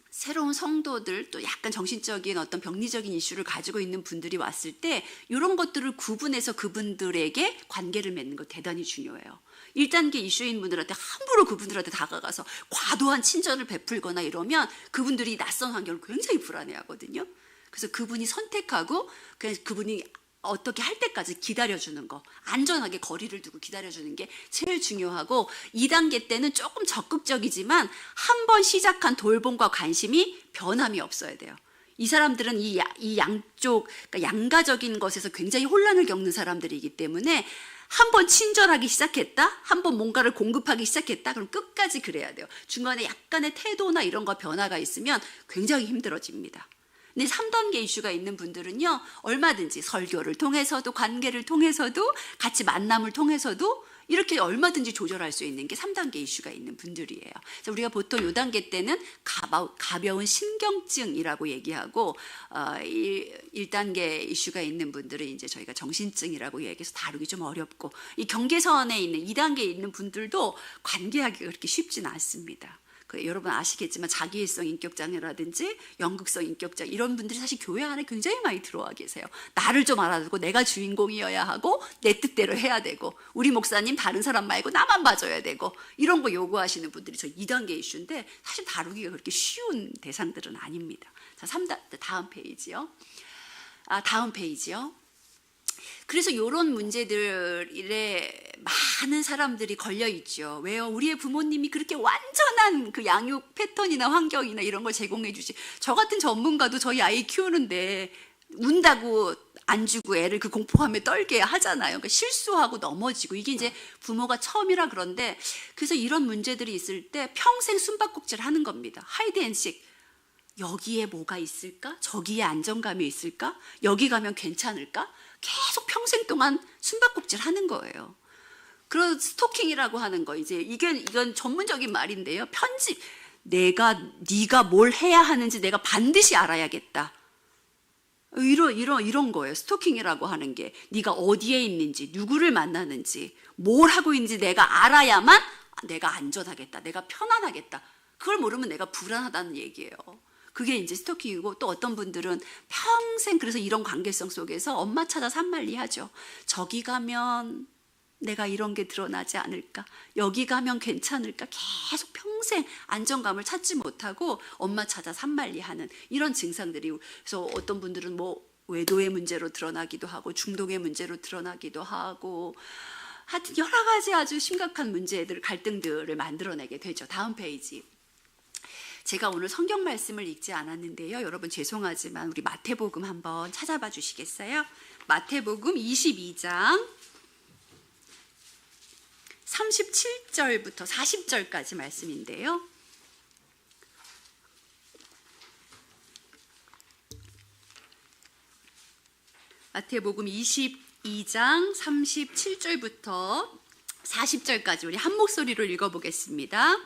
새로운 성도들, 또 약간 정신적인 어떤 병리적인 이슈를 가지고 있는 분들이 왔을 때 이런 것들을 구분해서 그분들에게 관계를 맺는 거 대단히 중요해요. 1단계 이슈인 분들한테 함부로 그분들한테 다가가서 과도한 친절을 베풀거나 이러면 그분들이 낯선 환경을 굉장히 불안해하거든요. 그래서 그분이 선택하고 그냥 그분이 어떻게 할 때까지 기다려주는 거, 안전하게 거리를 두고 기다려주는 게 제일 중요하고, 2단계 때는 조금 적극적이지만 한 번 시작한 돌봄과 관심이 변함이 없어야 돼요. 이 사람들은 이 양쪽, 그러니까 양가적인 것에서 굉장히 혼란을 겪는 사람들이기 때문에 한번 친절하기 시작했다, 한번 뭔가를 공급하기 시작했다, 그럼 끝까지 그래야 돼요. 중간에 약간의 태도나 이런 거 변화가 있으면 굉장히 힘들어집니다. 근데 3단계 이슈가 있는 분들은요, 얼마든지 설교를 통해서도, 관계를 통해서도, 같이 만남을 통해서도 이렇게 얼마든지 조절할 수 있는 게 3단계 이슈가 있는 분들이에요. 그래서 우리가 보통 이 단계 때는 가벼운 신경증이라고 얘기하고, 1단계 이슈가 있는 분들은 이제 저희가 정신증이라고 얘기해서 다루기 좀 어렵고, 이 경계선에 있는 2단계에 있는 분들도 관계하기가 그렇게 쉽지는 않습니다. 여러분 아시겠지만 자기애성 인격장애라든지 연극성 인격장애, 이런 분들이 사실 교회 안에 굉장히 많이 들어와 계세요. 나를 좀 알아두고 내가 주인공이어야 하고 내 뜻대로 해야 되고, 우리 목사님 다른 사람 말고 나만 봐줘야 되고, 이런 거 요구하시는 분들이 저 2단계 이슈인데 사실 다루기가 그렇게 쉬운 대상들은 아닙니다. 자, 다음 페이지요. 다음 페이지요. 그래서 이런 문제들에 많은 사람들이 걸려 있죠. 왜요? 우리의 부모님이 그렇게 완전한 그 양육 패턴이나 환경이나 이런 걸 제공해 주지. 저 같은 전문가도 저희 아이 키우는데 운다고 안 주고 애를 그 공포감에 떨게 하잖아요. 그러니까 실수하고 넘어지고, 이게 이제 부모가 처음이라 그런데, 그래서 이런 문제들이 있을 때 평생 숨바꼭질을 하는 겁니다. 하이드앤식. 여기에 뭐가 있을까? 저기에 안정감이 있을까? 여기 가면 괜찮을까? 계속 평생 동안 숨바꼭질 하는 거예요. 그런 스토킹이라고 하는 거, 이제 이건 전문적인 말인데요. 편집. 네가 뭘 해야 하는지 내가 반드시 알아야겠다. 이런 거예요. 스토킹이라고 하는 게 네가 어디에 있는지, 누구를 만나는지, 뭘 하고 있는지 내가 알아야만 내가 안전하겠다, 내가 편안하겠다. 그걸 모르면 내가 불안하다는 얘기예요. 그게 이제 스토킹이고, 또 어떤 분들은 평생 그래서 이런 관계성 속에서 엄마 찾아 산만리 하죠. 저기 가면 내가 이런 게 드러나지 않을까? 여기 가면 괜찮을까? 계속 평생 안정감을 찾지 못하고 엄마 찾아 산만리 하는 이런 증상들이, 그래서 어떤 분들은 뭐 외도의 문제로 드러나기도 하고 중독의 문제로 드러나기도 하고, 하여튼 여러 가지 아주 심각한 문제들, 갈등들을 만들어내게 되죠. 다음 페이지. 제가 오늘 성경 말씀을 읽지 않았는데요. 여러분 죄송하지만 우리 마태복음 한번 찾아봐 주시겠어요? 마태복음 22장 37절부터 40절까지 말씀인데요. 마태복음 22장 37절부터 40절까지 우리 한 목소리로 읽어보겠습니다.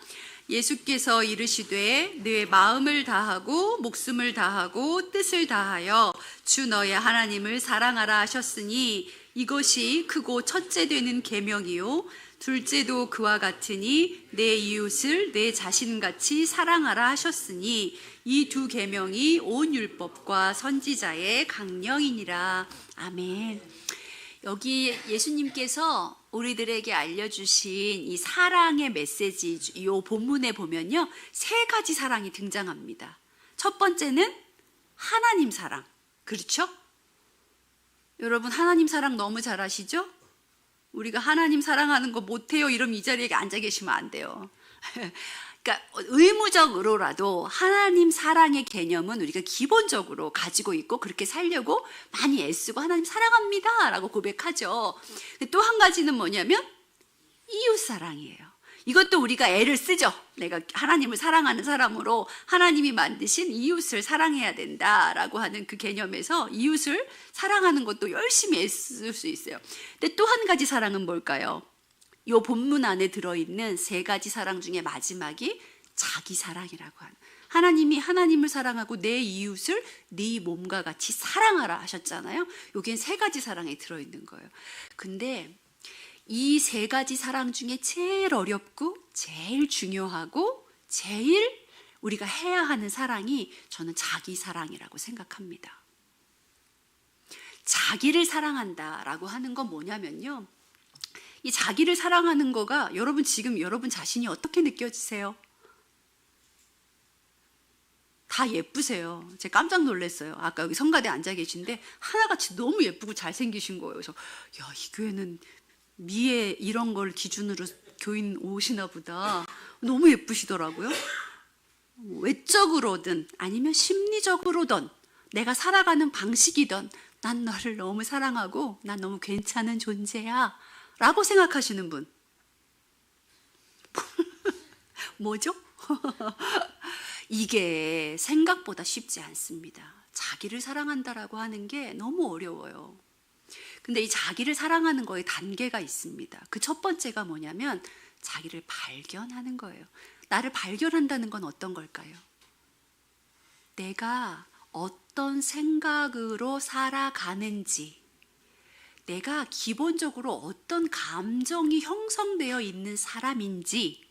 예수께서 이르시되 내 마음을 다하고 목숨을 다하고 뜻을 다하여 주 너의 하나님을 사랑하라 하셨으니 이것이 크고 첫째 되는 계명이요 둘째도 그와 같으니 내 이웃을 내 자신같이 사랑하라 하셨으니 이 두 계명이 온 율법과 선지자의 강령이니라. 아멘. 여기 예수님께서 우리들에게 알려주신 이 사랑의 메시지, 이 본문에 보면요, 세 가지 사랑이 등장합니다. 첫 번째는 하나님 사랑. 그렇죠? 여러분 하나님 사랑 너무 잘 아시죠? 우리가 하나님 사랑하는 거 못해요 이러면 이 자리에 앉아 계시면 안 돼요. 그러니까 의무적으로라도 하나님 사랑의 개념은 우리가 기본적으로 가지고 있고 그렇게 살려고 많이 애쓰고 하나님 사랑합니다 라고 고백하죠. 또 한 가지는 뭐냐면 이웃 사랑이에요. 이것도 우리가 애를 쓰죠. 내가 하나님을 사랑하는 사람으로 하나님이 만드신 이웃을 사랑해야 된다라고 하는 그 개념에서 이웃을 사랑하는 것도 열심히 애쓸 수 있어요. 근데 또 한 가지 사랑은 뭘까요? 이 본문 안에 들어있는 세 가지 사랑 중에 마지막이 자기 사랑이라고 하는, 하나님이 하나님을 사랑하고 내 이웃을 네 몸과 같이 사랑하라 하셨잖아요. 여기엔 세 가지 사랑이 들어있는 거예요. 근데 이 세 가지 사랑 중에 제일 어렵고 제일 중요하고 제일 우리가 해야 하는 사랑이 저는 자기 사랑이라고 생각합니다. 자기를 사랑한다라고 하는 건 뭐냐면요, 이 자기를 사랑하는 거가 여러분 지금 여러분 자신이 어떻게 느껴지세요? 다 예쁘세요. 제가 깜짝 놀랐어요. 아까 여기 성가대 앉아 계신데 하나같이 너무 예쁘고 잘생기신 거예요. 그래서 야, 이 교회는 미에 이런 걸 기준으로 교인 오시나 보다. 너무 예쁘시더라고요. 외적으로든 아니면 심리적으로든 내가 살아가는 방식이든 난 너를 너무 사랑하고 난 너무 괜찮은 존재야 라고 생각하시는 분. 뭐죠? 이게 생각보다 쉽지 않습니다. 자기를 사랑한다라고 하는 게 너무 어려워요. 근데 이 자기를 사랑하는 거에 단계가 있습니다. 그 첫 번째가 뭐냐면 자기를 발견하는 거예요. 나를 발견한다는 건 어떤 걸까요? 내가 어떤 생각으로 살아가는지, 내가 기본적으로 어떤 감정이 형성되어 있는 사람인지,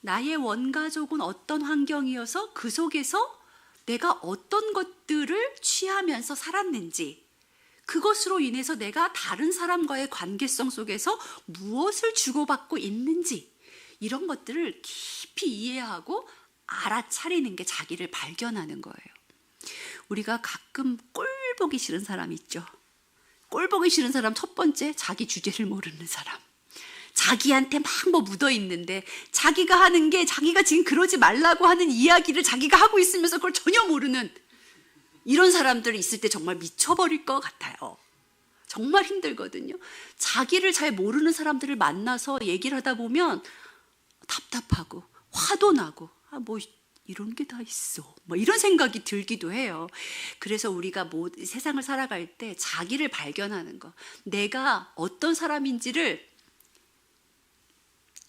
나의 원가족은 어떤 환경이어서 그 속에서 내가 어떤 것들을 취하면서 살았는지, 그것으로 인해서 내가 다른 사람과의 관계성 속에서 무엇을 주고받고 있는지, 이런 것들을 깊이 이해하고 알아차리는 게 자기를 발견하는 거예요. 우리가 가끔 꼴 보기 싫은 사람 있죠. 꼴 보기 싫은 사람 첫 번째, 자기 주제를 모르는 사람. 자기한테 막 뭐 묻어 있는데 자기가 하는 게 자기가 지금 그러지 말라고 하는 이야기를 자기가 하고 있으면서 그걸 전혀 모르는 이런 사람들이 있을 때 정말 미쳐버릴 것 같아요. 정말 힘들거든요. 자기를 잘 모르는 사람들을 만나서 얘기를 하다 보면 답답하고 화도 나고 뭐 이런 게 다 있어 뭐 이런 생각이 들기도 해요. 그래서 우리가 세상을 살아갈 때 자기를 발견하는 거, 내가 어떤 사람인지를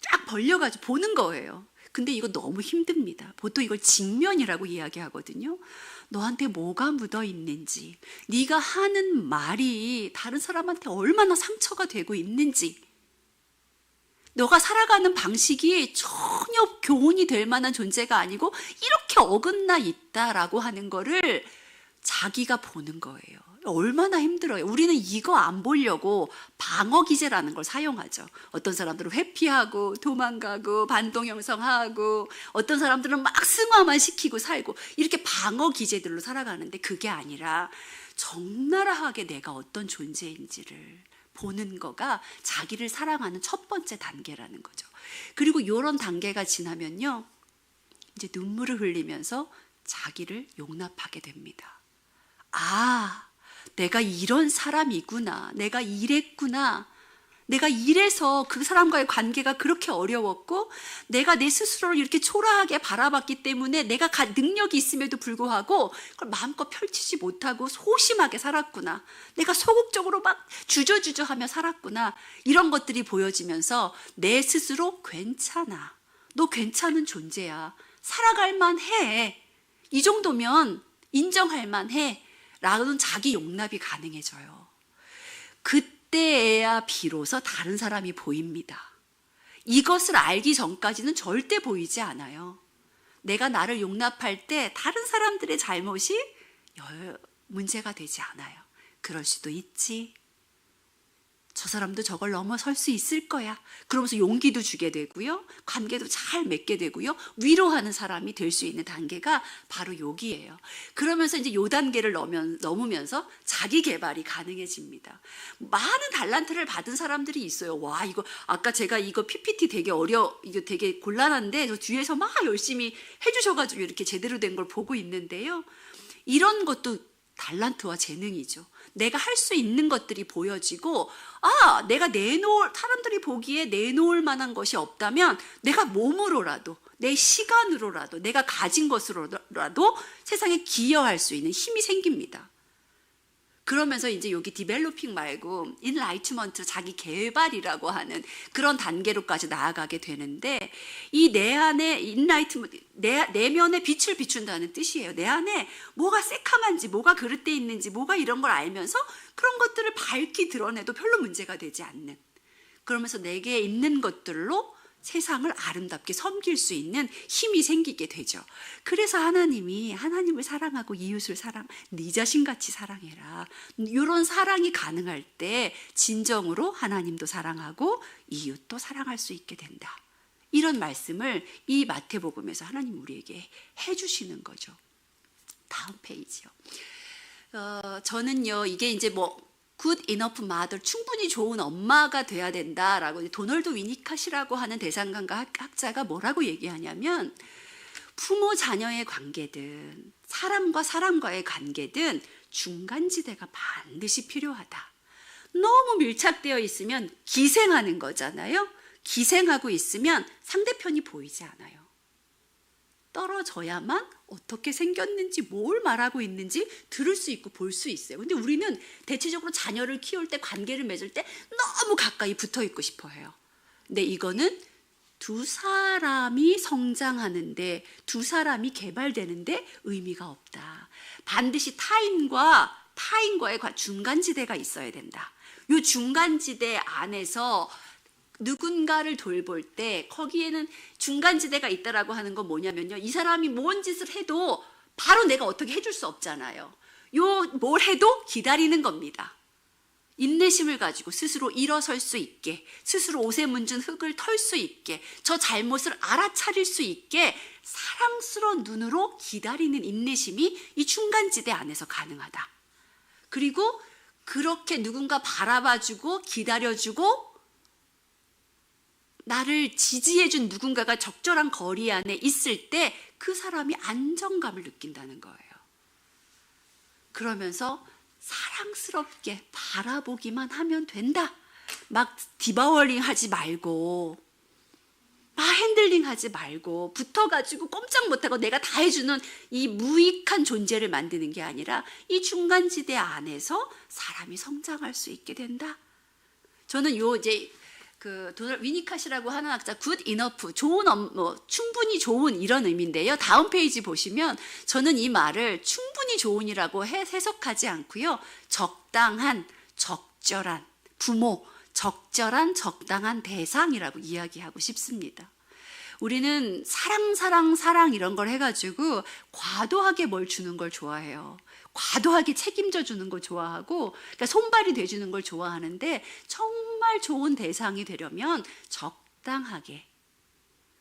쫙 벌려가지고 보는 거예요. 근데 이거 너무 힘듭니다. 보통 이걸 직면이라고 이야기하거든요. 너한테 뭐가 묻어 있는지, 네가 하는 말이 다른 사람한테 얼마나 상처가 되고 있는지, 너가 살아가는 방식이 전혀 교훈이 될 만한 존재가 아니고 이렇게 어긋나 있다라고 하는 거를 자기가 보는 거예요. 얼마나 힘들어요. 우리는 이거 안 보려고 방어 기제라는 걸 사용하죠. 어떤 사람들은 회피하고 도망가고 반동 형성하고, 어떤 사람들은 막 승화만 시키고 살고, 이렇게 방어 기제들로 살아가는데 그게 아니라 적나라하게 내가 어떤 존재인지를 보는 거가 자기를 사랑하는 첫 번째 단계라는 거죠. 그리고 이런 단계가 지나면요, 이제 눈물을 흘리면서 자기를 용납하게 됩니다. 아, 내가 이런 사람이구나. 내가 이랬구나. 내가 이래서 그 사람과의 관계가 그렇게 어려웠고, 내가 내 스스로를 이렇게 초라하게 바라봤기 때문에 내가 능력이 있음에도 불구하고 그걸 마음껏 펼치지 못하고 소심하게 살았구나. 내가 소극적으로 막 주저주저하며 살았구나. 이런 것들이 보여지면서 내 스스로 괜찮아. 너 괜찮은 존재야. 살아갈 만해. 이 정도면 인정할 만해. 라는 자기 용납이 가능해져요. 그때야 비로소 다른 사람이 보입니다. 이것을 알기 전까지는 절대 보이지 않아요. 내가 나를 용납할 때 다른 사람들의 잘못이 문제가 되지 않아요. 그럴 수도 있지. 저 사람도 저걸 넘어설 수 있을 거야. 그러면서 용기도 주게 되고요. 관계도 잘 맺게 되고요. 위로하는 사람이 될 수 있는 단계가 바로 여기예요. 그러면서 이제 요 단계를 넘으면서 자기 개발이 가능해집니다. 많은 달란트를 받은 사람들이 있어요. 와, 이거 아까 제가 이거 PPT 되게 이거 되게 곤란한데 저 뒤에서 막 열심히 해주셔가지고 이렇게 제대로 된 걸 보고 있는데요. 이런 것도 달란트와 재능이죠. 내가 할 수 있는 것들이 보여지고, 내가 사람들이 보기에 내놓을 만한 것이 없다면 내가 몸으로라도, 내 시간으로라도, 내가 가진 것으로라도 세상에 기여할 수 있는 힘이 생깁니다. 그러면서 이제 여기 디벨로핑 말고 인라이트먼트, 자기 개발이라고 하는 그런 단계로까지 나아가게 되는데, 이 내 안에 인라이트먼트, 내면에 빛을 비춘다는 뜻이에요. 내 안에 뭐가 새카만지, 뭐가 그릇돼 있는지, 뭐가 이런 걸 알면서 그런 것들을 밝히 드러내도 별로 문제가 되지 않는, 그러면서 내게 있는 것들로 세상을 아름답게 섬길 수 있는 힘이 생기게 되죠. 그래서 하나님을 사랑하고 이웃을 네 자신같이 사랑해라. 이런 사랑이 가능할 때 진정으로 하나님도 사랑하고 이웃도 사랑할 수 있게 된다. 이런 말씀을 이 마태복음에서 하나님 우리에게 해주시는 거죠. 다음 페이지요. 저는요, 이게 이제 good enough mother, 충분히 좋은 엄마가 돼야 된다라고 도널드 위니캇이라고 하는 대상가가 학자가 뭐라고 얘기하냐면, 부모 자녀의 관계든 사람과 사람과의 관계든 중간지대가 반드시 필요하다. 너무 밀착되어 있으면 기생하는 거잖아요. 기생하고 있으면 상대편이 보이지 않아요. 떨어져야만 어떻게 생겼는지 뭘 말하고 있는지 들을 수 있고 볼 수 있어요. 근데 우리는 대체적으로 자녀를 키울 때 관계를 맺을 때 너무 가까이 붙어 있고 싶어 해요. 근데 이거는 두 사람이 성장하는데 두 사람이 개발되는데 의미가 없다. 반드시 타인과의 중간지대가 있어야 된다. 이 중간지대 안에서 누군가를 돌볼 때 거기에는 중간지대가 있다라고 하는 건 뭐냐면요. 이 사람이 뭔 짓을 해도 바로 내가 어떻게 해줄 수 없잖아요. 뭘 해도 기다리는 겁니다. 인내심을 가지고 스스로 일어설 수 있게, 스스로 옷에 묻은 흙을 털 수 있게, 저 잘못을 알아차릴 수 있게 사랑스러운 눈으로 기다리는 인내심이 이 중간지대 안에서 가능하다. 그리고 그렇게 누군가 바라봐주고 기다려주고 나를 지지해준 누군가가 적절한 거리 안에 있을 때 그 사람이 안정감을 느낀다는 거예요. 그러면서 사랑스럽게 바라보기만 하면 된다. 막 디바워링 하지 말고 막 핸들링 하지 말고 붙어가지고 꼼짝 못하고 내가 다 해주는 이 무익한 존재를 만드는 게 아니라 이 중간지대 안에서 사람이 성장할 수 있게 된다. 저는 이제 그 도널드 위니캇이라고 하는 학자 good enough, 충분히 좋은 이런 의미인데요. 다음 페이지 보시면 저는 이 말을 충분히 좋은이라고 해석하지 않고요. 적당한, 적절한, 부모, 적절한, 적당한 대상이라고 이야기하고 싶습니다. 우리는 사랑 이런 걸 해가지고 과도하게 뭘 주는 걸 좋아해요. 과도하게 책임져 주는 걸 좋아하고, 그러니까 손발이 돼주는 걸 좋아하는데 정말 좋은 대상이 되려면 적당하게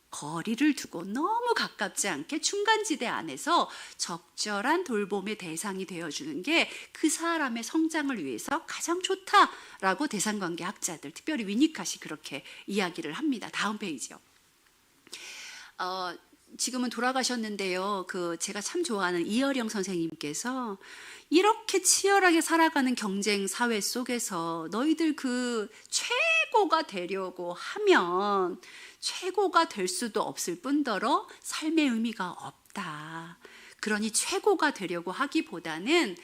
거리를 두고 너무 가깝지 않게 중간지대 안에서 적절한 돌봄의 대상이 되어주는 게 그 사람의 성장을 위해서 가장 좋다라고 대상관계학자들, 특별히 위니캇이 그렇게 이야기를 합니다. 다음 페이지요. 지금은 돌아가셨는데요. 제가 참 좋아하는 이어령 선생님께서 이렇게 치열하게 살아가는 경쟁 사회 속에서 너희들 최고가 되려고 하면 최고가 될 수도 없을 뿐더러 삶의 의미가 없다. 그러니 최고가 되려고 하기보다는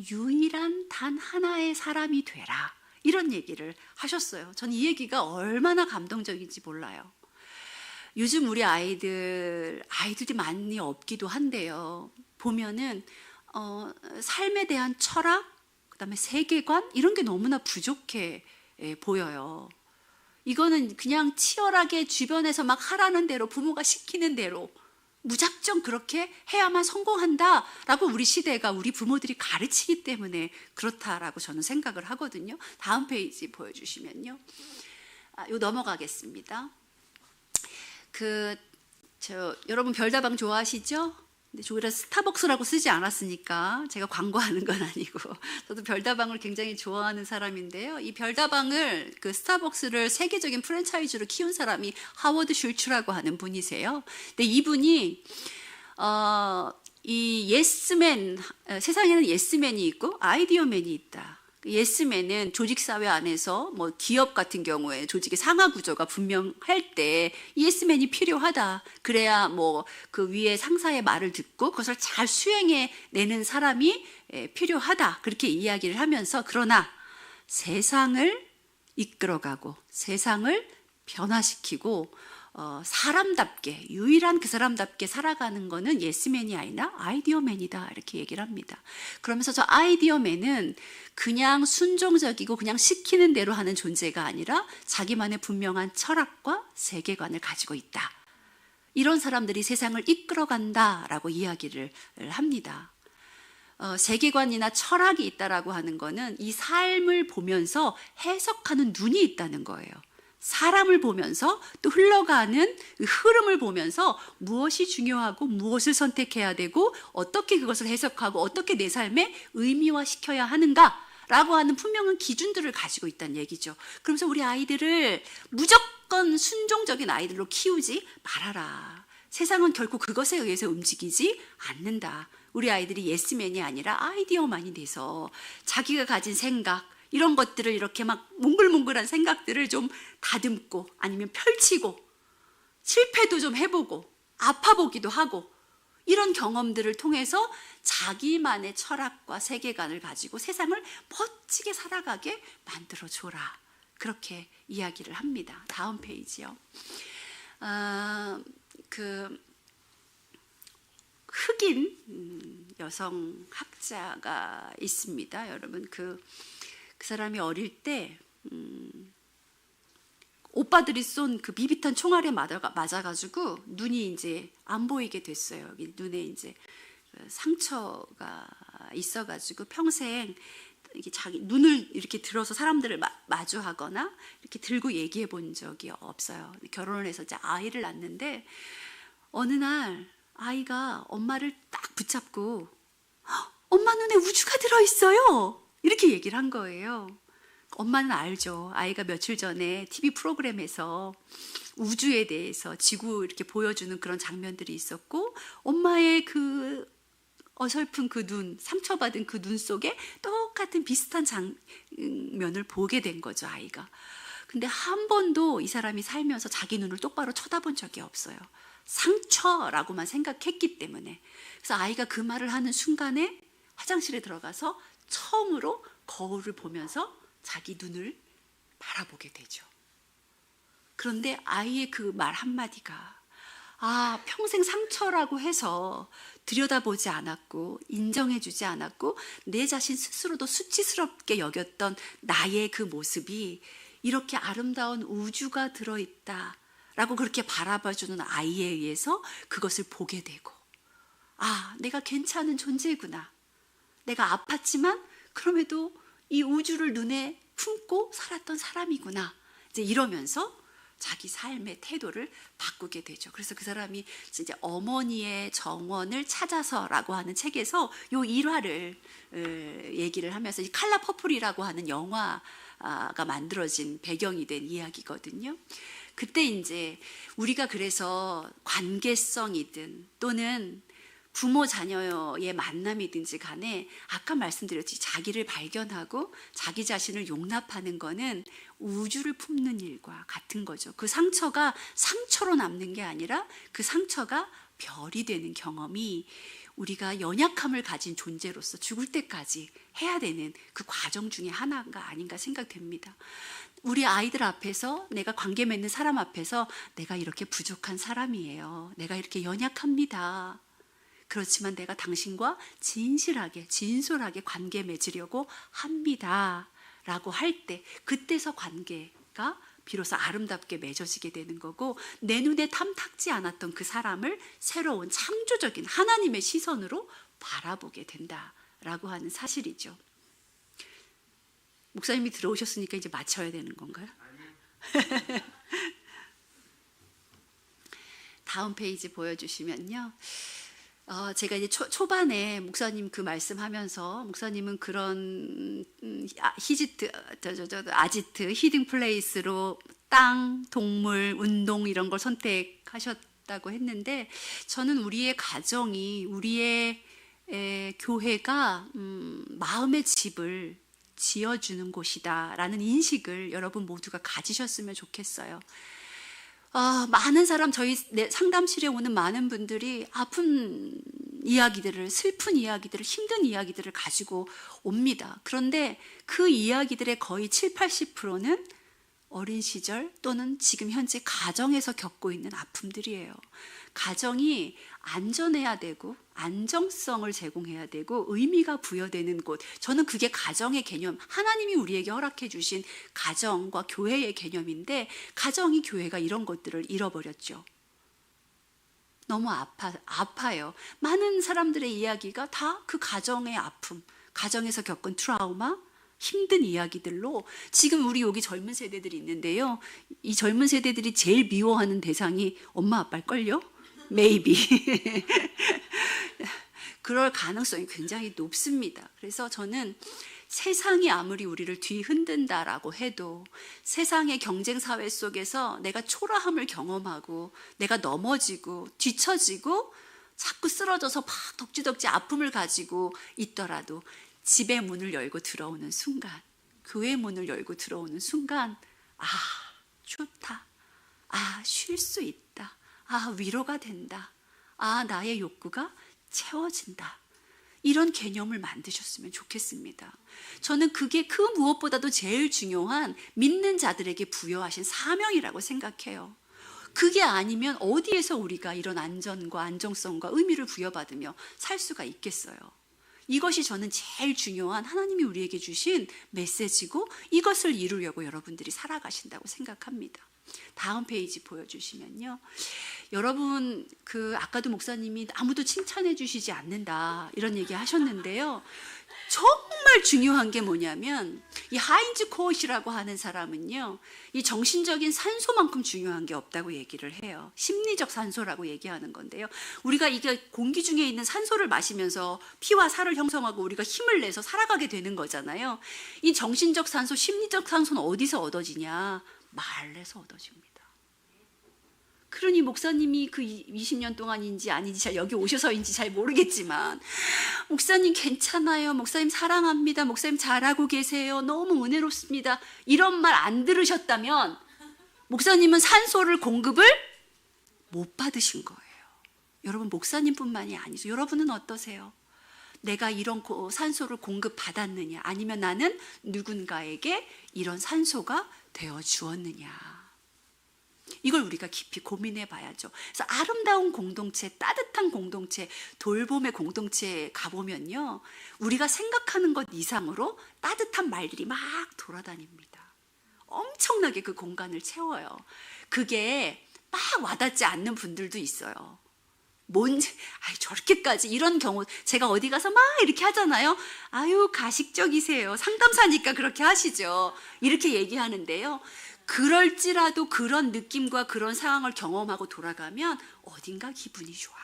유일한 단 하나의 사람이 되라. 이런 얘기를 하셨어요. 저는 이 얘기가 얼마나 감동적인지 몰라요. 요즘 우리 아이들이 많이 없기도 한데요. 보면은 삶에 대한 철학, 그다음에 세계관 이런 게 너무나 부족해 보여요. 이거는 그냥 치열하게 주변에서 막 하라는 대로 부모가 시키는 대로 무작정 그렇게 해야만 성공한다라고 우리 시대가 우리 부모들이 가르치기 때문에 그렇다라고 저는 생각을 하거든요. 다음 페이지 보여주시면요. 요 넘어가겠습니다. 여러분 별다방 좋아하시죠? 근데 저기다 스타벅스라고 쓰지 않았으니까 제가 광고하는 건 아니고 저도 별다방을 굉장히 좋아하는 사람인데요. 이 별다방을 스타벅스를 세계적인 프랜차이즈로 키운 사람이 하워드 슐츠라고 하는 분이세요. 근데 이분이 이 예스맨, 세상에는 예스맨이 있고 아이디어맨이 있다. 예스맨은 조직사회 안에서 기업 같은 경우에 조직의 상하 구조가 분명할 때 예스맨이 필요하다. 그래야 그 위에 상사의 말을 듣고 그것을 잘 수행해 내는 사람이 필요하다. 그렇게 이야기를 하면서 그러나 세상을 이끌어가고 세상을 변화시키고 사람답게 유일한 그 사람답게 살아가는 거는 예스맨이 아니라 아이디어맨이다 이렇게 얘기를 합니다. 그러면서 저 아이디어맨은 그냥 순종적이고 그냥 시키는 대로 하는 존재가 아니라 자기만의 분명한 철학과 세계관을 가지고 있다. 이런 사람들이 세상을 이끌어간다라고 이야기를 합니다. 세계관이나 철학이 있다라고 하는 거는 이 삶을 보면서 해석하는 눈이 있다는 거예요. 사람을 보면서 또 흘러가는 흐름을 보면서 무엇이 중요하고 무엇을 선택해야 되고 어떻게 그것을 해석하고 어떻게 내 삶에 의미화시켜야 하는가라고 하는 분명한 기준들을 가지고 있다는 얘기죠. 그러면서 우리 아이들을 무조건 순종적인 아이들로 키우지 말아라. 세상은 결코 그것에 의해서 움직이지 않는다. 우리 아이들이 예스맨이 아니라 아이디어만이 돼서 자기가 가진 생각, 이런 것들을 이렇게 막 몽글몽글한 생각들을 좀 다듬고 아니면 펼치고 실패도 좀 해보고 아파보기도 하고 이런 경험들을 통해서 자기만의 철학과 세계관을 가지고 세상을 멋지게 살아가게 만들어줘라. 그렇게 이야기를 합니다. 다음 페이지요. 그 흑인 여성 학자가 있습니다. 여러분 그 사람이 어릴 때 오빠들이 쏜 그 비비탄 총알에 맞아가지고 눈이 이제 안 보이게 됐어요. 여기 눈에 이제 상처가 있어가지고 평생 이게 자기 눈을 이렇게 들어서 사람들을 마주하거나 이렇게 들고 얘기해 본 적이 없어요. 결혼을 해서 이제 아이를 낳는데 어느 날 아이가 엄마를 딱 붙잡고 엄마 눈에 우주가 들어있어요. 이렇게 얘기를 한 거예요. 엄마는 알죠. 아이가 며칠 전에 TV 프로그램에서 우주에 대해서 지구 이렇게 보여주는 그런 장면들이 있었고 엄마의 그 어설픈 그 눈, 상처받은 그 눈 속에 똑같은 비슷한 장면을 보게 된 거죠, 아이가. 근데 한 번도 이 사람이 살면서 자기 눈을 똑바로 쳐다본 적이 없어요. 상처라고만 생각했기 때문에. 그래서 아이가 그 말을 하는 순간에 화장실에 들어가서 처음으로 거울을 보면서 자기 눈을 바라보게 되죠. 그런데 아이의 그 말 한마디가 평생 상처라고 해서 들여다보지 않았고 인정해주지 않았고 내 자신 스스로도 수치스럽게 여겼던 나의 그 모습이 이렇게 아름다운 우주가 들어있다 라고 그렇게 바라봐주는 아이에 의해서 그것을 보게 되고 내가 괜찮은 존재구나. 내가 아팠지만 그럼에도 이 우주를 눈에 품고 살았던 사람이구나. 이제 이러면서 자기 삶의 태도를 바꾸게 되죠. 그래서 그 사람이 이제 어머니의 정원을 찾아서라고 하는 책에서 요 일화를 얘기를 하면서 이 칼라 퍼플이라고 하는 영화가 만들어진 배경이 된 이야기거든요. 그때 이제 우리가 그래서 관계성이든 또는 부모 자녀의 만남이든지 간에 아까 말씀드렸지 자기를 발견하고 자기 자신을 용납하는 거는 우주를 품는 일과 같은 거죠. 그 상처가 상처로 남는 게 아니라 그 상처가 별이 되는 경험이 우리가 연약함을 가진 존재로서 죽을 때까지 해야 되는 그 과정 중에 하나가 아닌가 생각됩니다. 우리 아이들 앞에서 내가 관계 맺는 사람 앞에서 내가 이렇게 부족한 사람이에요. 내가 이렇게 연약합니다. 그렇지만 내가 당신과 진실하게 진솔하게 관계 맺으려고 합니다 라고 할 때 그때서 관계가 비로소 아름답게 맺어지게 되는 거고 내 눈에 탐탁지 않았던 그 사람을 새로운 창조적인 하나님의 시선으로 바라보게 된다라고 하는 사실이죠. 목사님이 들어오셨으니까 이제 마쳐야 되는 건가요? 다음 페이지 보여주시면요. 제가 이제 초반에 목사님 그 말씀하면서 목사님은 그런 아지트, 히딩 플레이스로 땅, 동물, 운동 이런 걸 선택하셨다고 했는데 저는 우리의 가정이 우리의 교회가 마음의 집을 지어주는 곳이다라는 인식을 여러분 모두가 가지셨으면 좋겠어요. 많은 사람 저희 상담실에 오는 많은 분들이 아픈 이야기들을 슬픈 이야기들을 힘든 이야기들을 가지고 옵니다. 그런데 그 이야기들의 거의 70-80%는 어린 시절 또는 지금 현재 가정에서 겪고 있는 아픔들이에요. 가정이 안전해야 되고 안정성을 제공해야 되고 의미가 부여되는 곳. 저는 그게 가정의 개념, 하나님이 우리에게 허락해 주신 가정과 교회의 개념인데 가정이 교회가 이런 것들을 잃어버렸죠. 너무 아파요. 많은 사람들의 이야기가 다 그 가정의 아픔, 가정에서 겪은 트라우마, 힘든 이야기들로 지금 우리 여기 젊은 세대들이 있는데요. 이 젊은 세대들이 제일 미워하는 대상이 엄마 아빠일걸요? Maybe. 그럴 가능성이 굉장히 높습니다. 그래서 저는 세상이 아무리 우리를 뒤흔든다라고 해도 세상의 경쟁 사회 속에서 내가 초라함을 경험하고 내가 넘어지고 뒤처지고 자꾸 쓰러져서 막 덕지덕지 아픔을 가지고 있더라도 집의 문을 열고 들어오는 순간, 교회 문을 열고 들어오는 순간, 아, 좋다. 아, 쉴 수 있다. 아, 위로가 된다. 아, 나의 욕구가 채워진다. 이런 개념을 만드셨으면 좋겠습니다. 저는 그게 그 무엇보다도 제일 중요한 믿는 자들에게 부여하신 사명이라고 생각해요. 그게 아니면 어디에서 우리가 이런 안전과 안정성과 의미를 부여받으며 살 수가 있겠어요. 이것이 저는 제일 중요한 하나님이 우리에게 주신 메시지고 이것을 이루려고 여러분들이 살아가신다고 생각합니다. 다음 페이지 보여주시면요. 여러분, 아까도 목사님이 아무도 칭찬해 주시지 않는다 이런 얘기 하셨는데요. 정말 중요한 게 뭐냐면 이 하인즈 코엇이라고 하는 사람은요, 이 정신적인 산소만큼 중요한 게 없다고 얘기를 해요. 심리적 산소라고 얘기하는 건데요. 우리가 이게 공기 중에 있는 산소를 마시면서 피와 살을 형성하고 우리가 힘을 내서 살아가게 되는 거잖아요. 이 정신적 산소, 심리적 산소는 어디서 얻어지냐? 말에서 얻어집니다. 그러니 목사님이 그 20년 동안인지 아닌지 여기 오셔서인지 잘 모르겠지만 목사님 괜찮아요, 목사님 사랑합니다, 목사님 잘하고 계세요, 너무 은혜롭습니다 이런 말 안 들으셨다면 목사님은 산소를 공급을 못 받으신 거예요. 여러분, 목사님뿐만이 아니죠. 여러분은 어떠세요? 내가 이런 산소를 공급받았느냐, 아니면 나는 누군가에게 이런 산소가 되어 주었느냐, 이걸 우리가 깊이 고민해 봐야죠. 그래서 아름다운 공동체, 따뜻한 공동체, 돌봄의 공동체에 가보면요, 우리가 생각하는 것 이상으로 따뜻한 말들이 막 돌아다닙니다. 엄청나게 그 공간을 채워요. 그게 막 와닿지 않는 분들도 있어요. 저렇게까지, 이런 경우 제가 어디 가서 막 이렇게 하잖아요. 아유, 가식적이세요, 상담사니까 그렇게 하시죠, 이렇게 얘기하는데요. 그럴지라도 그런 느낌과 그런 상황을 경험하고 돌아가면 어딘가 기분이 좋아요.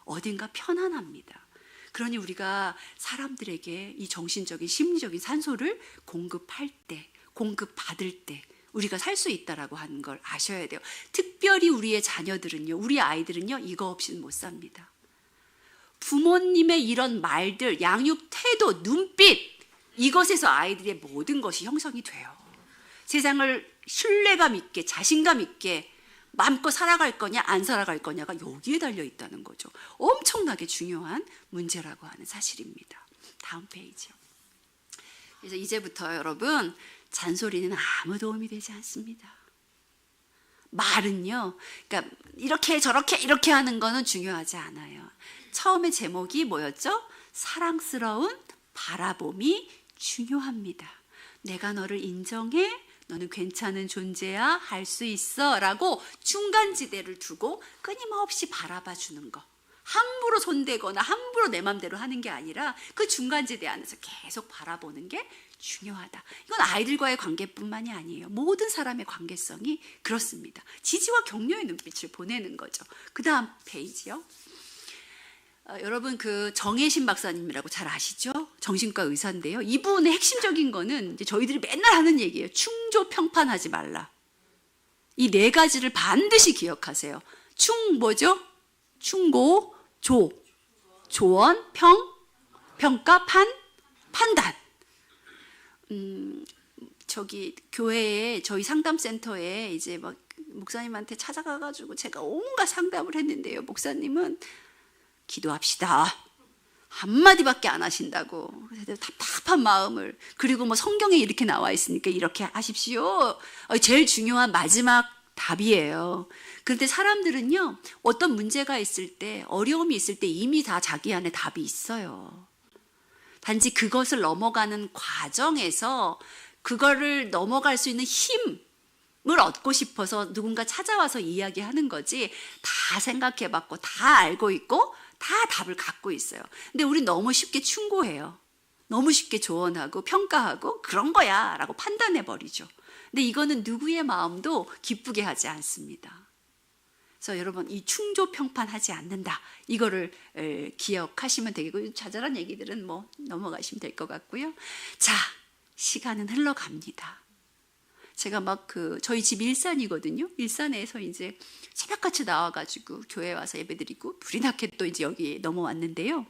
어딘가 편안합니다. 그러니 우리가 사람들에게 이 정신적인 심리적인 산소를 공급할 때, 공급받을 때 우리가 살 수 있다라고 하는 걸 아셔야 돼요. 특별히 우리의 자녀들은요, 우리 아이들은요, 이거 없이는 못 삽니다. 부모님의 이런 말들, 양육 태도, 눈빛, 이것에서 아이들의 모든 것이 형성이 돼요. 세상을 신뢰감 있게, 자신감 있게 마음껏 살아갈 거냐 안 살아갈 거냐가 여기에 달려 있다는 거죠. 엄청나게 중요한 문제라고 하는 사실입니다. 다음 페이지요. 그래서 이제부터 여러분, 잔소리는 아무 도움이 되지 않습니다. 말은요, 그러니까 이렇게 저렇게 이렇게 하는 거는 중요하지 않아요. 처음에 제목이 뭐였죠? 사랑스러운 바라봄이 중요합니다. 내가 너를 인정해, 너는 괜찮은 존재야, 할 수 있어 라고 중간지대를 두고 끊임없이 바라봐 주는 거. 함부로 손대거나 함부로 내 맘대로 하는 게 아니라 그 중간지대 안에서 계속 바라보는 게 중요하다. 이건 아이들과의 관계뿐만이 아니에요. 모든 사람의 관계성이 그렇습니다. 지지와 격려의 눈빛을 보내는 거죠. 그 다음 페이지요. 여러분, 그 정혜신 박사님이라고 잘 아시죠? 정신과 의사인데요. 이분의 핵심적인 거는 이제 저희들이 맨날 하는 얘기예요. 충조 평판하지 말라. 이 네 가지를 반드시 기억하세요. 뭐죠? 충고, 조언, 평가, 판단. 저기 교회에, 저희 상담센터에 이제 막 목사님한테 찾아가가지고 제가 온갖 상담을 했는데요. 목사님은 기도합시다, 한마디밖에 안 하신다고. 그래서 답답한 마음을, 그리고 뭐 성경에 이렇게 나와 있으니까 이렇게 하십시오, 제일 중요한 마지막 답이에요. 그런데 사람들은요, 어떤 문제가 있을 때, 어려움이 있을 때 이미 다 자기 안에 답이 있어요. 단지 그것을 넘어가는 과정에서 그거를 넘어갈 수 있는 힘을 얻고 싶어서 누군가 찾아와서 이야기하는 거지, 다 생각해봤고 다 알고 있고 다 답을 갖고 있어요. 근데 우린 너무 쉽게 충고해요. 너무 쉽게 조언하고 평가하고 그런 거야 라고 판단해버리죠. 근데 이거는 누구의 마음도 기쁘게 하지 않습니다. 그래서 여러분 이 충조 평판하지 않는다. 이거를 기억하시면 되겠고 자잘한 얘기들은 뭐 넘어가시면 될 것 같고요. 자, 시간은 흘러갑니다. 제가 막 저희 집 일산이거든요. 일산에서 이제 새벽같이 나와가지고 교회 와서 예배드리고 불이 나게 또 이제 여기 넘어왔는데요.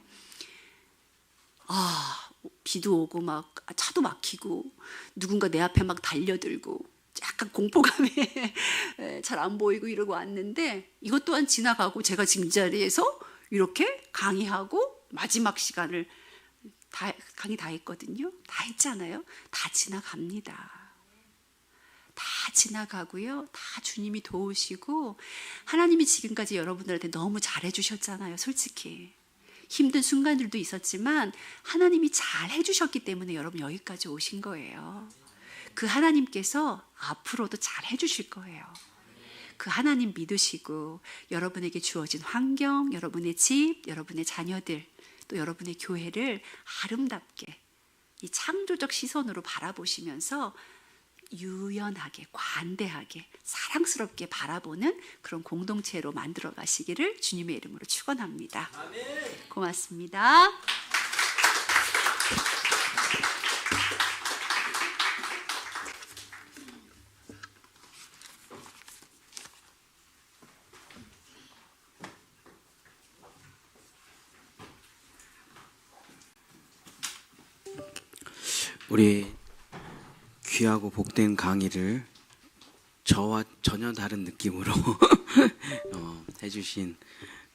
비도 오고 막 차도 막히고 누군가 내 앞에 막 달려들고 약간 공포감에 잘 안 보이고 이러고 왔는데 이것 또한 지나가고 제가 지금 이 자리에서 이렇게 강의하고 마지막 시간을 강의 다 했거든요. 다 했잖아요. 다 지나갑니다. 다 지나가고요. 다 주님이 도우시고 하나님이 지금까지 여러분들한테 너무 잘해주셨잖아요. 솔직히 힘든 순간들도 있었지만 하나님이 잘해주셨기 때문에 여러분 여기까지 오신 거예요. 그 하나님께서 앞으로도 잘해주실 거예요. 그 하나님 믿으시고 여러분에게 주어진 환경, 여러분의 집, 여러분의 자녀들, 또 여러분의 교회를 아름답게 이 창조적 시선으로 바라보시면서 유연하게, 관대하게, 사랑스럽게 바라보는 그런 공동체로 만들어 가시기를 주님의 이름으로 축원합니다. 아멘. 고맙습니다. 우리 귀하고 복된 강의를 저와 전혀 다른 느낌으로 해주신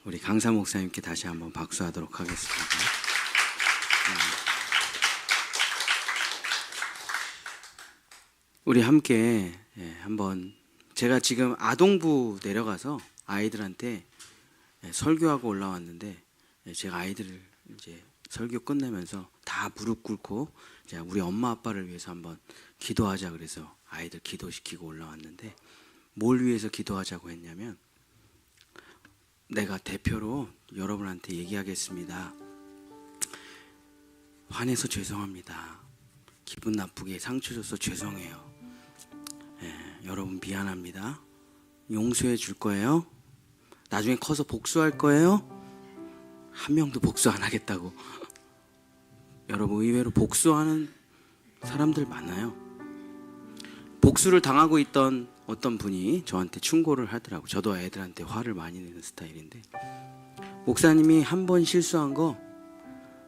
우리 강사 목사님께 다시 한번 박수하도록 하겠습니다. 우리 함께 한번 제가 지금 아동부 내려가서 아이들한테 설교하고 올라왔는데 제가 아이들을 이제 설교 끝내면서 다 무릎 꿇고 우리 엄마 아빠를 위해서 한번 기도하자 그래서 아이들 기도시키고 올라왔는데 뭘 위해서 기도하자고 했냐면 내가 대표로 여러분한테 얘기하겠습니다. 화내서 죄송합니다. 기분 나쁘게 상처 줘서 죄송해요. 여러분 미안합니다. 용서해 줄 거예요. 나중에 커서 복수할 거예요. 한 명도 복수 안 하겠다고. 여러분 의외로 복수하는 사람들 많아요. 복수를 당하고 있던 어떤 분이 저한테 충고를 하더라고요. 저도 애들한테 화를 많이 내는 스타일인데 목사님이 한 번 실수한 거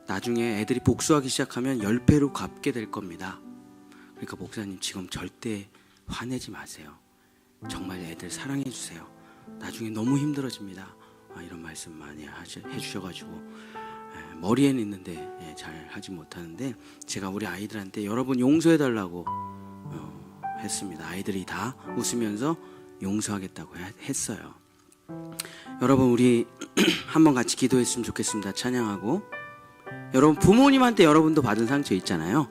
나중에 애들이 복수하기 시작하면 10배로 갚게 될 겁니다. 그러니까 목사님 지금 절대 화내지 마세요. 정말 애들 사랑해 주세요. 나중에 너무 힘들어집니다. 이런 말씀 많이 해주셔가지고 머리에는 있는데 잘 하지 못하는데 제가 우리 아이들한테 여러분 용서해달라고 했습니다. 아이들이 다 웃으면서 용서하겠다고 했어요. 여러분 우리 한번 같이 기도했으면 좋겠습니다. 찬양하고 여러분 부모님한테 여러분도 받은 상처 있잖아요.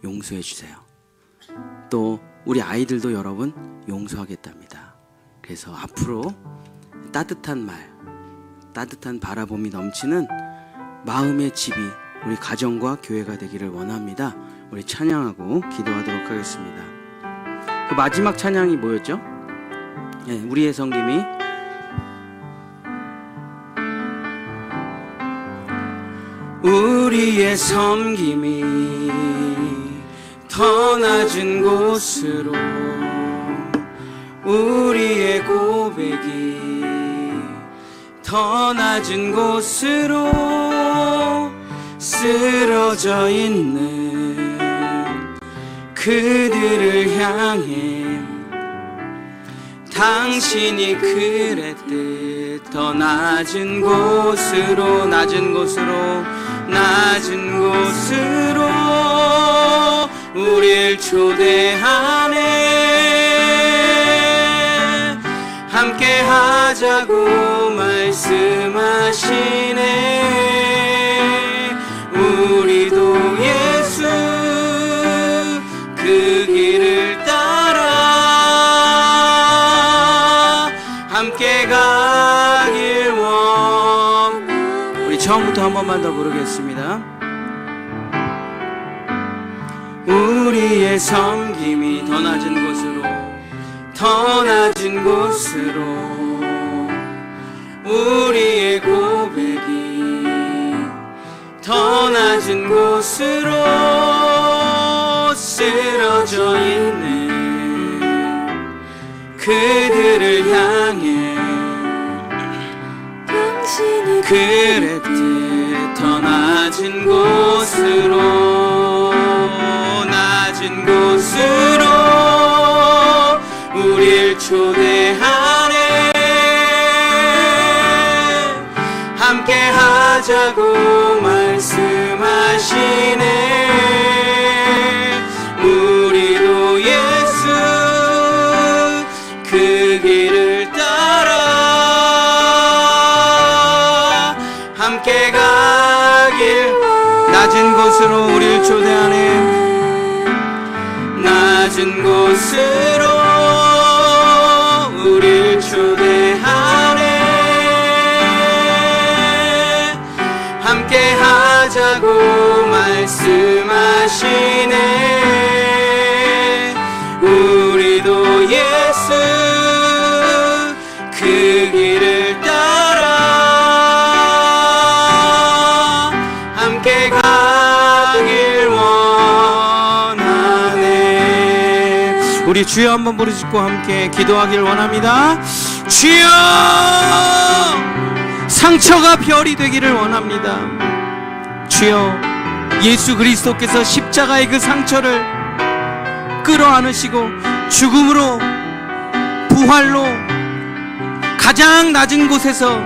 용서해 주세요. 또 우리 아이들도 여러분 용서하겠답니다. 그래서 앞으로 따뜻한 말, 따뜻한 바라봄이 넘치는 마음의 집이 우리 가정과 교회가 되기를 원합니다. 우리 찬양하고 기도하도록 하겠습니다. 그 마지막 찬양이 뭐였죠? 우리의 섬김이 우리의 섬김이 더 낮은 곳으로 우리의 고백이 더 낮은 곳으로 쓰러져 있는 그들을 향해 당신이 그랬듯 더 낮은 곳으로 낮은 곳으로 낮은 곳으로 우릴 초대하네. 함께 하자고 말씀하시네. 우리도 예수 그 길을 따라 함께 가길 원. 우리 처음부터 한 번만 더 부르겠습니다. 우리의 섬김이 더 낮은 곳으로 더 낮은 곳으로 우리의 고백이 더 낮은 곳으로 쓰러져 있네. 그들을 향해 그랬듯 더 낮은 곳으로 우릴 초대하네. 함께 하자고 말씀하시네. 우리도 예수 그 길을 따라 함께 가길. 낮은 곳으로 우릴 초대하네. 낮은 곳으로 우릴 초대하네. 함께 하자고 말씀하시네. 우리도 예수 그 길을 따라 함께 가길 원하네. 우리 주여 한번 부르짖고 함께 기도하길 원합니다. 주여, 상처가 별이 되기를 원합니다. 주여, 예수 그리스도께서 십자가의 그 상처를 끌어안으시고 죽음으로 부활로 가장 낮은 곳에서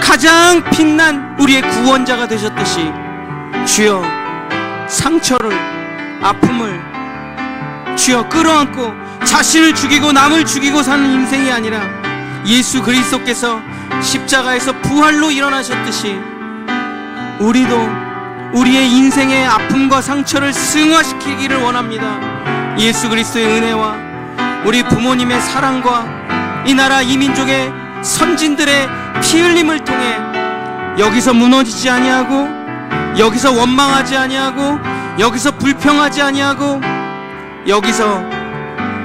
가장 빛난 우리의 구원자가 되셨듯이 주여, 상처를, 아픔을 주여 끌어안고 자신을 죽이고 남을 죽이고 사는 인생이 아니라 예수 그리스도께서 십자가에서 부활로 일어나셨듯이 우리도 우리의 인생의 아픔과 상처를 승화시키기를 원합니다. 예수 그리스도의 은혜와 우리 부모님의 사랑과 이 나라 이 민족의 선진들의 피 흘림을 통해 여기서 무너지지 아니하고, 여기서 원망하지 아니하고, 여기서 불평하지 아니하고, 여기서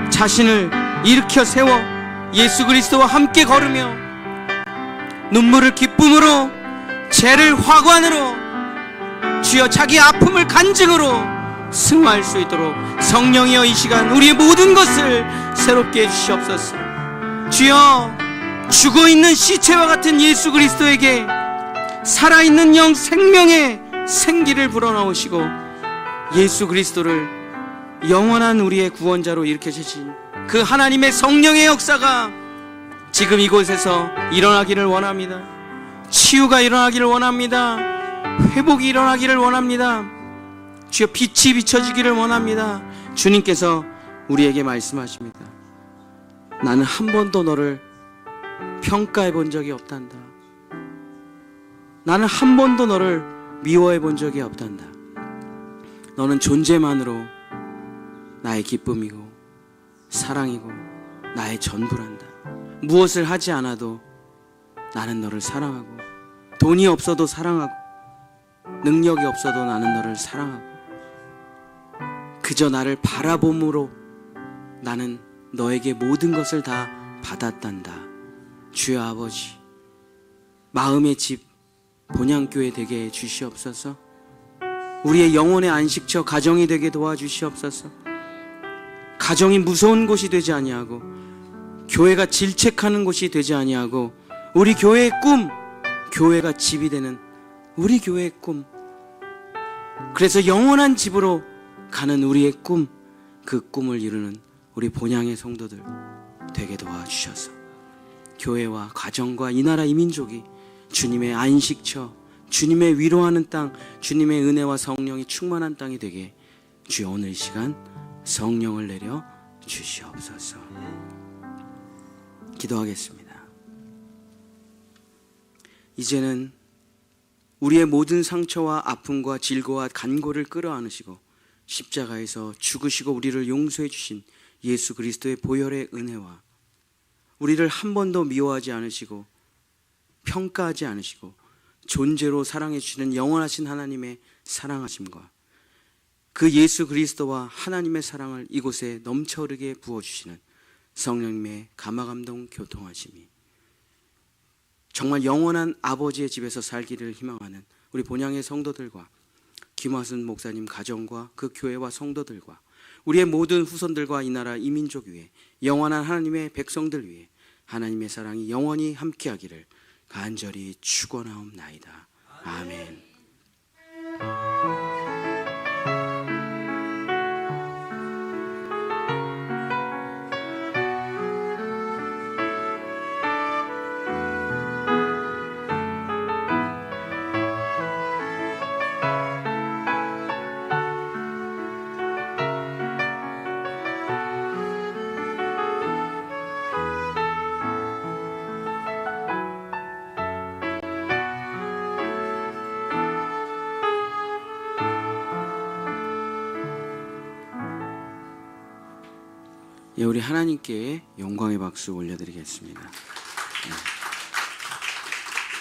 자신을 일으켜 세워 예수 그리스도와 함께 걸으며 눈물을 기쁨으로, 죄를 화관으로, 주여 자기 아픔을 간증으로 승화할 수 있도록 성령이여 이 시간 우리의 모든 것을 새롭게 해주시옵소서. 주여, 죽어있는 시체와 같은 예수 그리스도에게 살아있는 영 생명의 생기를 불어넣으시고 예수 그리스도를 영원한 우리의 구원자로 일으켜주신 그 하나님의 성령의 역사가 지금 이곳에서 일어나기를 원합니다. 치유가 일어나기를 원합니다. 회복이 일어나기를 원합니다. 주여, 빛이 비춰지기를 원합니다. 주님께서 우리에게 말씀하십니다. 나는 한 번도 너를 평가해 본 적이 없단다. 나는 한 번도 너를 미워해 본 적이 없단다. 너는 존재만으로 나의 기쁨이고 사랑이고 나의 전부란다. 무엇을 하지 않아도 나는 너를 사랑하고, 돈이 없어도 사랑하고, 능력이 없어도 나는 너를 사랑하고, 그저 나를 바라봄으로 나는 너에게 모든 것을 다 받았단다. 주여 아버지, 마음의 집 본향교회 되게 해주시옵소서. 우리의 영혼의 안식처 가정이 되게 도와주시옵소서. 가정이 무서운 곳이 되지 아니하고, 교회가 질책하는 곳이 되지 아니하고, 우리 교회의 꿈, 교회가 집이 되는 우리 교회의 꿈, 그래서 영원한 집으로 가는 우리의 꿈, 그 꿈을 이루는 우리 본향의 성도들 되게 도와주셔서 교회와 가정과 이 나라 이 민족이 주님의 안식처, 주님의 위로하는 땅, 주님의 은혜와 성령이 충만한 땅이 되게 주여 오늘 이 시간 성령을 내려 주시옵소서. 기도하겠습니다. 이제는 우리의 모든 상처와 아픔과 질고와 간고를 끌어안으시고 십자가에서 죽으시고 우리를 용서해 주신 예수 그리스도의 보혈의 은혜와 우리를 한 번도 미워하지 않으시고 평가하지 않으시고 존재로 사랑해 주시는 영원하신 하나님의 사랑하심과 그 예수 그리스도와 하나님의 사랑을 이곳에 넘쳐 흐르게 부어주시는 성령님의 감화감동 교통하심이 정말 영원한 아버지의 집에서 살기를 희망하는 우리 본향의 성도들과 김화순 목사님 가정과 그 교회와 성도들과 우리의 모든 후손들과 이 나라 이 민족 위에 영원한 하나님의 백성들 위에 하나님의 사랑이 영원히 함께하기를 간절히 축원하옵나이다. 아멘. 예, 우리 하나님께 영광의 박수 올려드리겠습니다. 예.